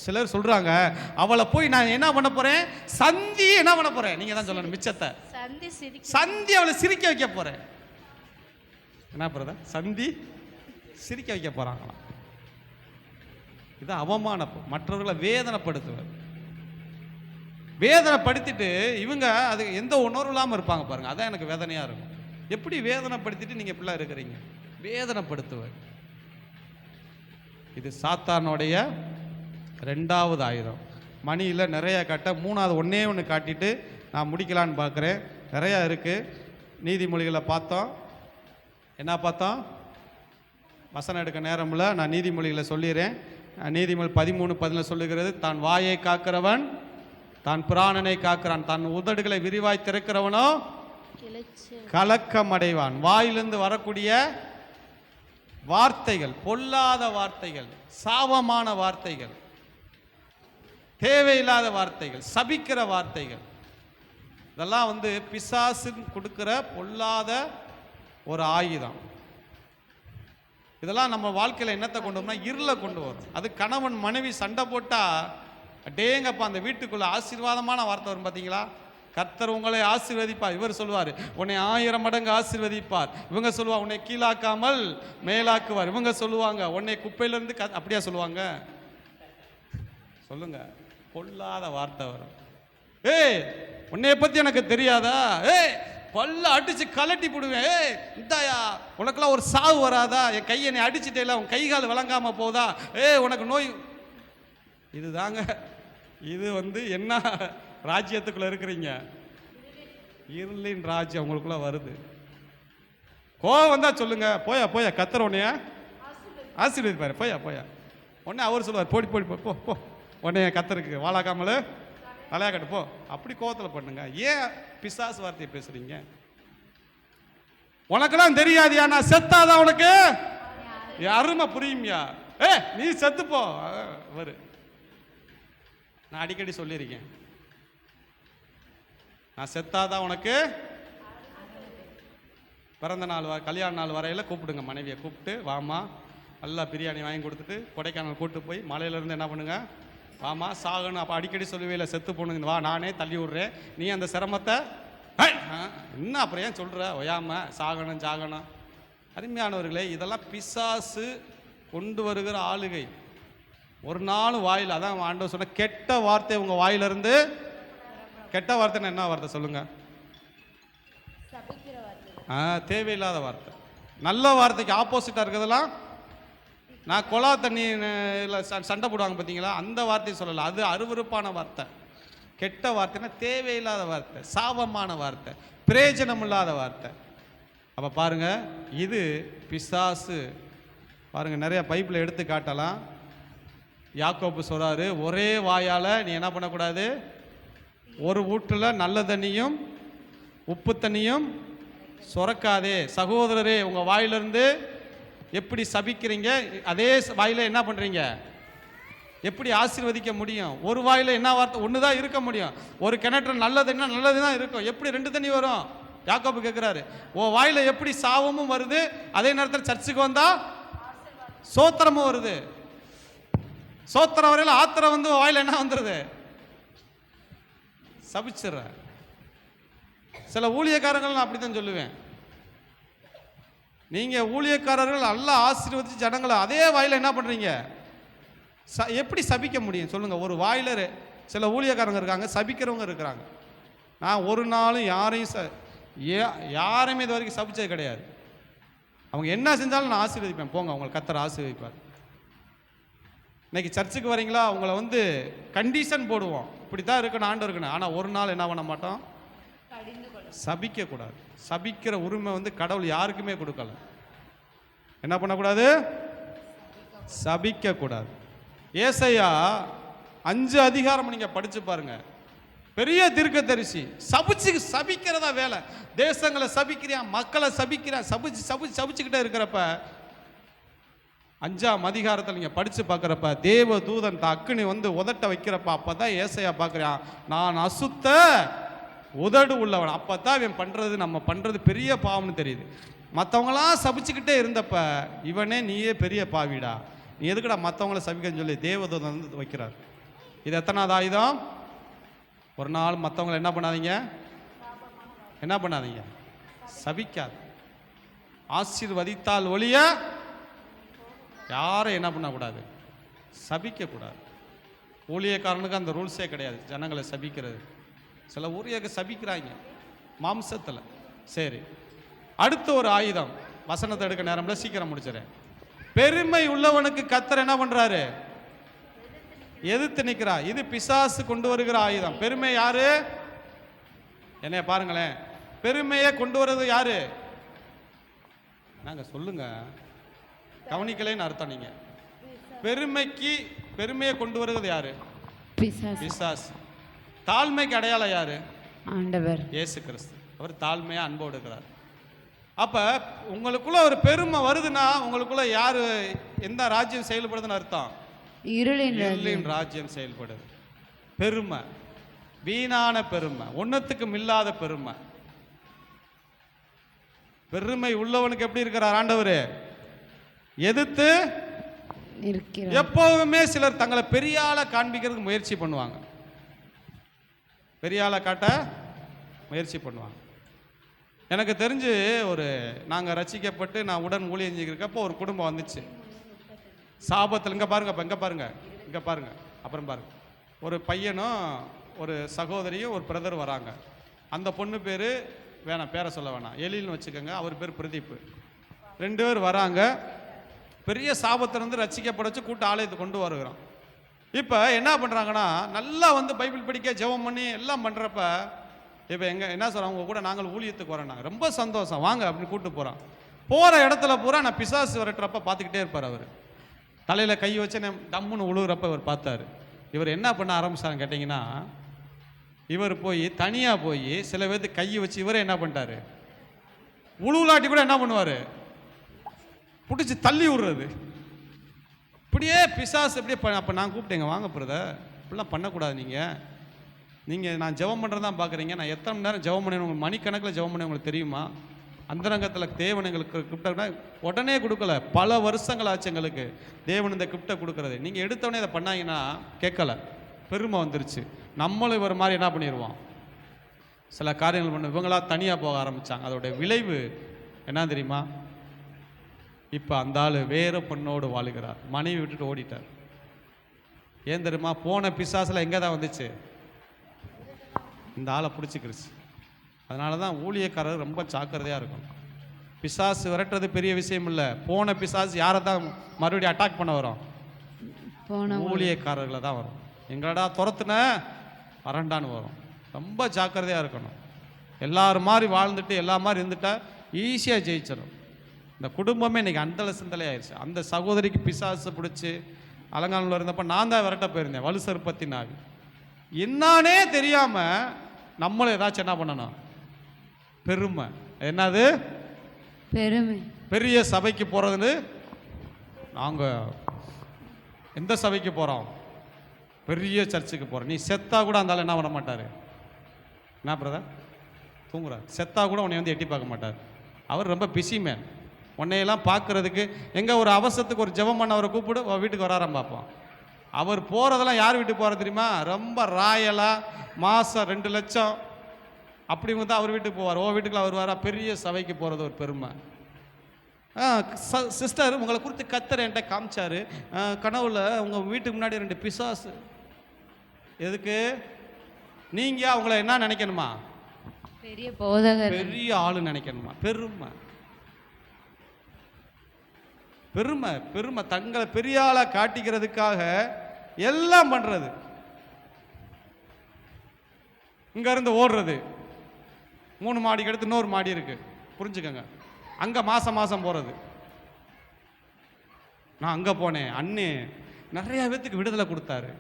சிலர் சொல்றாங்க, அவளை போய் நான் என்ன பண்ண போறேன்? சந்தி என்ன பண்ண போறேன்? நீங்க தான் சொல்லணும் மிச்சத்தை. சந்தி அவளை சிரிக்க வைக்க போறேன். என்ன போறதா? சந்தி சிரிக்க வைக்க போறாங்களாம். இது அவமானம். மற்றவர்களை வேதனைப்படுத்துவது. வேதனைப்படுத்திட்டு இவங்க அது எந்த உணர்வு இல்லாமல் இருப்பாங்க பாருங்க. அதான் எனக்கு வேதனையா இருக்கும். எப்படி வேதனைப்படுத்திட்டு நீங்க இப்படிலாம் இருக்கிறீங்க? வேதனைப்படுத்துவது இது சாத்தானுடைய 2வது ஆயுதம். மணியில் நிறைய காட்ட 3வது ஒன்று காட்டிட்டு நான் முடிக்கலான்னு பார்க்குறேன். நிறையா இருக்குது. நீதிமொழிகளை பார்த்தோம். என்ன பார்த்தோம்? வசனம் எடுக்க நேரமில்ல, நான் நீதிமொழிகளை சொல்லிடுறேன். நீதிமொழி 13:10 சொல்லுகிறது, தான் வாயை காக்கிறவன் தான் பிராணனை காக்கிறான், தான் உதடுகளை விரிவாய் திறக்கிறவனோ கலக்கம் அடைவான். வாயிலிருந்து வரக்கூடிய வார்த்தைகள், பொல்லாத வார்த்தைகள், சாபமான வார்த்தைகள், தேவையில்லாத வார்த்தைகள், சபிக்கிற வார்த்தைகள், இதெல்லாம் வந்து பிசாசு கொடுக்கிற பொல்லாத ஒரு ஆயுதம். இதெல்லாம் நம்ம வாழ்க்கையில் என்னத்தை கொண்டு வரோம்னா இருளை கொண்டு வரும். அது கணவன் மனைவி சண்டை போட்டால் அடேங்கப்பா அந்த வீட்டுக்குள்ள ஆசீர்வாதமான வார்த்தை வரும் பார்த்தீங்களா? கர்த்தர் உங்களை ஆசீர்வதிப்பார். இவர் சொல்லுவார் உன்னை 1000 மடங்கு ஆசீர்வதிப்பார். இவங்க சொல்லுவாங்க உன்னை கீழாக்காமல் மேலாக்குவார். இவங்க சொல்லுவாங்க உன்னை குப்பையிலேருந்து அப்படியா சொல்லுவாங்க? சொல்லுங்க. பொல்லாத வார்த்தை வரும். ஏய் உன்னைய பற்றி எனக்கு தெரியாதா? ஏய் பல்ல அடிச்சு கலட்டி போடுவேன். ஏய் இந்தாயா உனக்கெல்லாம் ஒரு சாவு வராதா? என் கையை நீ அடிச்சுட்டேல, உன் கை கால் விளங்காம போதா? உனக்கு நோய். இதுதாங்க. இது வந்து என்ன ராஜ்யத்துக்குள்ள இருக்கிறீங்க? இருளின் ராஜ்யம் உங்களுக்குள்ள வருது. கோவம் வந்தா சொல்லுங்க, போயா போயா கத்தர் உன்னைய ஆசீர்வதிப்பாரு. போயா போயா. உடனே அவர் சொல்லுவார் போடி போடி போ போ, உடனே கத்தருக்கு வாழாக்காமல தலையா கட்டு போ. அப்படி கோவத்தில் பண்ணுங்க. ஏன் பிசாசு வார்த்தையை பேசுறீங்க? உனக்கெல்லாம் தெரியாதியா? நான் செத்தாதான் உனக்கு அருமை புரியுமியா? நீ செத்துப்போ வரு. நான் அடிக்கடி சொல்லியிருக்கேன், நான் செத்தாதான் உனக்கு. பிறந்த நாள் கல்யாண நாள் வரையில் கூப்பிடுங்க, மனைவியை கூப்பிட்டு வாமா நல்லா பிரியாணி வாங்கி கொடுத்துட்டு கொடைக்கானல் கூப்பிட்டு போய் மலையிலேருந்து என்ன பண்ணுங்க, வாமா சாகணும். அப்போ அடிக்கடி சொல்லுவே இல்லை செத்து போகணுங்க, வா நானே தள்ளி விட்றேன், நீ அந்த சிரமத்தை என்ன அப்புறம் ஏன் சொல்கிற ஒயாம சாகணும் சாகணும். அருமையானவர்களே, இதெல்லாம் பிசாசு கொண்டு வருகிற ஆளுகை. ஒரு நாள் வாயில், அதான் ஆண்டவர் சொன்ன கெட்ட வார்த்தை உங்கள் வாயிலிருந்து. கெட்ட வார்த்தைன்னா என்ன வார்த்தை சொல்லுங்க? தேவையில்லாத வார்த்தை. நல்ல வார்த்தைக்கு ஆப்போசிட்டாக இருக்கிறதெல்லாம் நான் கொலா தண்ணியில் சண்டை போடுவாங்க பார்த்தீங்களா, அந்த வார்த்தையை சொல்லலை. அது அருவருப்பான வார்த்தை. கெட்ட வார்த்தைன்னா தேவையில்லாத வார்த்தை, சாபமான வார்த்தை, பிரயோஜனம் இல்லாத வார்த்தை. அப்போ பாருங்க, இது பிசாசு. பாருங்க, நிறைய பைப்பில் எடுத்து காட்டலாம். யாக்கோபு சொல்றாரு, ஒரே வாயால் நீ என்ன பண்ணக்கூடாது, ஒரு வீட்டில் நல்ல தண்ணியும் உப்பு தண்ணியும் சுரக்காதே. சகோதரரே, உங்கள் வாயிலிருந்து எப்படி சபிக்கிறீங்க, அதே வாயில என்ன பண்ணுறீங்க, எப்படி ஆசீர்வதிக்க முடியும்? ஒரு வாயில என்ன வார்த்தை, ஒன்று தான் இருக்க முடியும். ஒரு கிணற்று நல்லதுன்னா நல்லது தான் இருக்கும். எப்படி 2 தண்ணி வரும்? யாக்கோபு கேட்குறாரு, ஓ வாயில எப்படி சாபமும் வருது, அதே நேரத்தில் சர்ச்சுக்கு வந்தா சோத்திரமும் வருது. சோத்திரம் வரையில் ஆத்திரம் வந்து வாயில என்ன வந்துடுது, சபிச்சிடுற. சில ஊழியக்காரங்கள் நான் அப்படித்தான் சொல்லுவேன். நீங்க ஊழியக்காரர்கள் நல்லா ஆசீர்வதிச்சு ஜனங்களை அதே வாயில என்ன பண்றீங்க, எப்படி சபிக்க முடியும் சொல்லுங்க? ஒரு வாயில சில ஊழியக்காரங்க இருக்காங்க, சபிக்கிறவங்க இருக்கிறாங்க. நான் ஒரு நாளும் யாரையுமே இது வரைக்கும் சபிச்சது கிடையாது. அவங்க என்ன செஞ்சாலும் நான் ஆசீர்வதிப்பேன். போங்க, அவங்களை கர்த்தர் ஆசீர்வதிப்பார். இன்னைக்கு சர்ச்சுக்கு வரீங்களா, அவங்கள வந்து கண்டிஷன் போடுவோம், இப்படி தான் இருக்கணும் ஆண்டு இருக்கணும். ஆனால் ஒரு நாள் என்ன பண்ண மாட்டோம், சபிக்க கூடாது. சபிக்கிற உரிமை வந்து கடவுள் யாருக்குமே கொடுக்கல. என்ன பண்ணக்கூடாது, சபிக்க கூடாது. ஏசாயா 5 அதிகாரம் நீங்க படிச்சு பாருங்க. பெரிய தீர்க்கதரிசி சபிக்கிறதா வேலை. தேசங்களை சபிக்கிறான், மக்களை சபிக்கிறான், சபிச்சுக்கிட்டே இருக்கிறப்ப 5ஆம் அதிகாரத்தில் நீங்க படிச்சு பார்க்குறப்ப தேவ தூதன் அக்கினி வந்து உதட்ட வைக்கிறப்ப அப்பதான் ஏசாயா பார்க்குறான், நான் அசுத்த உதடு உள்ளவன். அப்பதான் இவன் பண்றது, நம்ம பண்றது பெரிய பாவம்னு தெரியுது. மற்றவங்களாம் சபிச்சுக்கிட்டே இருந்தப்ப இவனே நீயே பெரிய பாவிடா, நீ எதுக்குடா மற்றவங்கள சபிக்கன்னு சொல்லி தேவதூதன் வந்து வைக்கிறார். இது எத்தனாவது ஆயுதம்? ஒரு நாள் மற்றவங்களை என்ன பண்ணாதீங்க, என்ன பண்ணாதீங்க, சபிக்காது. ஆசீர்வதித்தால் ஒழிய யாரை என்ன பண்ணக்கூடாது, சபிக்கக்கூடாது. ஊழியக்காரனுக்கு அந்த ரூல்ஸே கிடையாது ஜனங்களை சபிக்கிறது. சில ஊழியக்க சபிக்கிறாங்க மாம்சத்தில். சரி, அடுத்த ஒரு ஆயுதம், வசனத்தை எடுக்க நேரம்ல சீக்கிரம் முடிச்சிடறேன். பெருமை உள்ளவனுக்கு கர்த்தர் என்ன பண்றாரு, எதிர்த்து நிற்கிறா. இது பிசாசு கொண்டு வருகிற ஆயுதம். பெருமை யாரு, என்னைய பாருங்களேன், பெருமையை கொண்டு வர்றது யாரு, நாங்க சொல்லுங்க, கவனிக்கலைன்னு அர்த்தம். நீங்க பெருமையை கொண்டு வருகிறது யாரு, பிசாசு. தாழ்மைக்கு அடையாளம் யாரு, ஆண்டவர் இயேசு கிறிஸ்து. அவர் தாழ்மையா அன்போடு இருக்கிறார். அப்ப உங்களுக்குள்ள ஒரு பெருமை வருதுன்னா உங்களுக்குள்ள யாரு, எந்த ராஜ்யம் செயல்படுதுன்னு அர்த்தம், இருளின் ராஜ்யம் செயல்படுது. பெருமை, வீணான பெருமை, ஒன்னத்துக்கும் இல்லாத பெருமை. பெருமை உள்ளவனுக்கு எப்படி இருக்கிறார் ஆண்டவர், எதிர்த்து இருக்கிறார். எப்போதுமே சிலர் தங்களை பெரிய ஆளை காண்பிக்கிறதுக்கு முயற்சி பண்ணுவாங்க, பெரிய ஆளை காட்ட முயற்சி பண்ணுவாங்க. எனக்கு தெரிஞ்சு நாங்கள் ரசிக்கப்பட்டு நான் உடன் ஊழியம் செஞ்சுருக்கப்போ ஒரு குடும்பம் வந்துச்சு. சாபத்தில் இங்கே பாருங்க, இங்கே பாருங்க, இங்கே பாருங்க, அப்புறம் பாருங்க. ஒரு பையனும் ஒரு சகோதரியும் ஒரு பிரதர் வராங்க. அந்த பொண்ணு பேர் வேணாம், பேரை சொல்ல வேணாம், எழில்னு வச்சுக்கோங்க. அவர் பேர் பிரதீப். 2 பேர் வராங்க. பெரிய சாபத்திலிருந்து ரசிக்கப்பட வச்சு கூட்ட ஆலயத்தை கொண்டு வருகிறோம். இப்போ என்ன பண்ணுறாங்கன்னா, நல்லா வந்து பைபிள் படிக்க ஜெபம் பண்ணி எல்லாம் பண்ணுறப்ப இப்போ என்ன சொல்கிறாங்க, அவங்க கூட நாங்கள் ஊழியத்துக்கு வரோம், நாங்கள் ரொம்ப சந்தோஷம் வாங்க அப்படின்னு கூப்பிட்டு போகிறோம். போகிற இடத்துல பூரா நான் பிசாசு விரட்டுறப்ப பார்த்துக்கிட்டே இருப்பார். அவர் தலையில் கை வச்சு டம்முன்னு உழுகுறப்ப இவர் பார்த்தாரு. இவர் என்ன பண்ண ஆரம்பிச்சாருன்னு கேட்டிங்கன்னா, இவர் போய் தனியாக போய் சில பேருக்கு கையை வச்சு இவரே என்ன பண்ணிட்டாரு, உழுவுலாட்டி கூட என்ன பண்ணுவார், பிடிச்சி தள்ளி விடுறது. இப்படியே பிசாசு இப்படியே. அப்போ நான் கூப்பிட்டேங்க, வாங்க பிரதர், இப்படிலாம் பண்ணக்கூடாது. நீங்கள் நான் ஜெபம் பண்ணுறது தான் பார்க்குறீங்க, நான் எத்தனை மணி நேரம் ஜெபம் பண்ணேன், உங்களுக்கு மணிக்கணக்கில் ஜெபம் பண்ணேன் உங்களுக்கு தெரியுமா? அந்தரங்கத்தில் தேவன் எங்களுக்கு கிஃப்டை உடனே கொடுக்கல, பல வருஷங்கள் ஆச்சு எங்களுக்கு தேவன் இந்த கிஃப்டை கொடுக்குறது. நீங்கள் எடுத்தவொடனே இதை பண்ணாங்கன்னா கேட்கல, பெருமை வந்துருச்சு. நம்மளும் இவர் மாதிரி என்ன பண்ணிடுவோம், சில காரியங்கள் பண்ண இவங்களா தனியாக போக ஆரம்பித்தாங்க. அதோடைய விளைவு என்ன தெரியுமா, இப்போ அந்த ஆள் வேற பொண்ணோடு வாழுகிறார், மனைவி விட்டுட்டு ஓடிட்டார். ஏன் தெரியுமா, போன பிசாசில் எங்கே தான் வந்துச்சு, இந்த ஆளை பிடிச்சிக்கிருச்சு. அதனால தான் ஊழியக்காரர் ரொம்ப ஜாக்கிரதையாக இருக்கும். பிசாசு விரட்டுறது பெரிய விஷயம் இல்லை, போன பிசாசு யாரை தான் மறுபடியும் அட்டாக் பண்ண வரும், ஊழியக்காரர்களை தான் வரும். எங்களடா துரத்துன வரண்டான்னு வரும். ரொம்ப ஜாக்கிரதையாக இருக்கணும். எல்லாரும் மாதிரி வாழ்ந்துட்டு எல்லா மாதிரி இருந்துட்டா ஈஸியாக ஜெயிச்சிடும். இந்த குடும்பமே இன்றைக்கி அந்தல சிந்தலை ஆயிடுச்சு. அந்த சகோதரிக்கு பிசாசு பிடிச்சி அலங்காநல்லூர் இருந்தப்போ நான் தான் விரட்ட போயிருந்தேன், வலுசற்பத்தி நாவி. என்னானே தெரியாமல் நம்மளும் ஏதாச்சும் என்ன பண்ணணும், பெருமை. என்னது பெருமை? பெரிய சபைக்கு போகிறதுன்னு. நாங்கள் எந்த சபைக்கு போகிறோம், பெரிய சர்ச்சுக்கு போகிறோம். நீ செத்தா கூட அந்த ஆள் என்ன பண்ண மாட்டார், என்ன பிரதர் தூங்குறார். செத்தா கூட உன்னை வந்து எட்டி பார்க்க மாட்டார். அவர் ரொம்ப பிஸி மேன். உன்னையெல்லாம் பார்க்குறதுக்கு எங்கே ஒரு அவசரத்துக்கு ஒரு ஜெபம் பண்ண அவரை கூப்பிடு, வீட்டுக்கு வராராம் பார்ப்போம். அவர் போகிறதெல்லாம் யார் வீட்டுக்கு போகிற தெரியுமா? ரொம்ப ராயலாக மாதம் 2 லட்சம் அப்படிங்க தான் அவர் வீட்டுக்கு போவார். வீட்டுக்குலாம் வருவாரா? பெரிய சபைக்கு போகிறது ஒரு பெருமை. சிஸ்டர் உங்களை குறித்து கத்தர் என்கிட்ட காமிச்சாரு, கனவுல உங்கள் வீட்டுக்கு முன்னாடி 2 பிசாசு. எதுக்கு? நீங்கள் அவங்கள என்ன நினைக்கணுமா? பெரிய போதகர், பெரிய ஆளு நினைக்கணுமா? பெருமை பெருமை பெருமை. தங்களை பெரிய ஆளா காட்டிக்கிறதுக்காக எல்லாம் பண்றது. இங்க இருந்து ஓடுறது. 3 மாடிக்கு அடுத்து இன்னொரு மாடி இருக்கு, புரிஞ்சுக்கங்க. அங்க மாசம் மாசம் போறது. நான் அங்க போனேன், அண்ணே நிறைய பேத்துக்கு விடுதலை கொடுத்தாரு.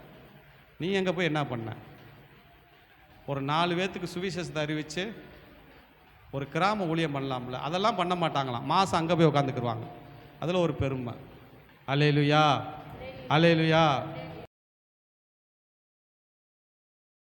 நீ எங்க போய் என்ன பண்ண? ஒரு 4 பேத்துக்கு சுவிசேஷத்தை அறிவிச்சு ஒரு கிராம ஊழியம் பண்ணலாம்ல, அதெல்லாம் பண்ண மாட்டாங்களாம். மாதம் அங்கே போய் உட்காந்துக்குருவாங்க. அதில் ஒரு பெருமை. அல்லேலூயா, அல்லேலூயா.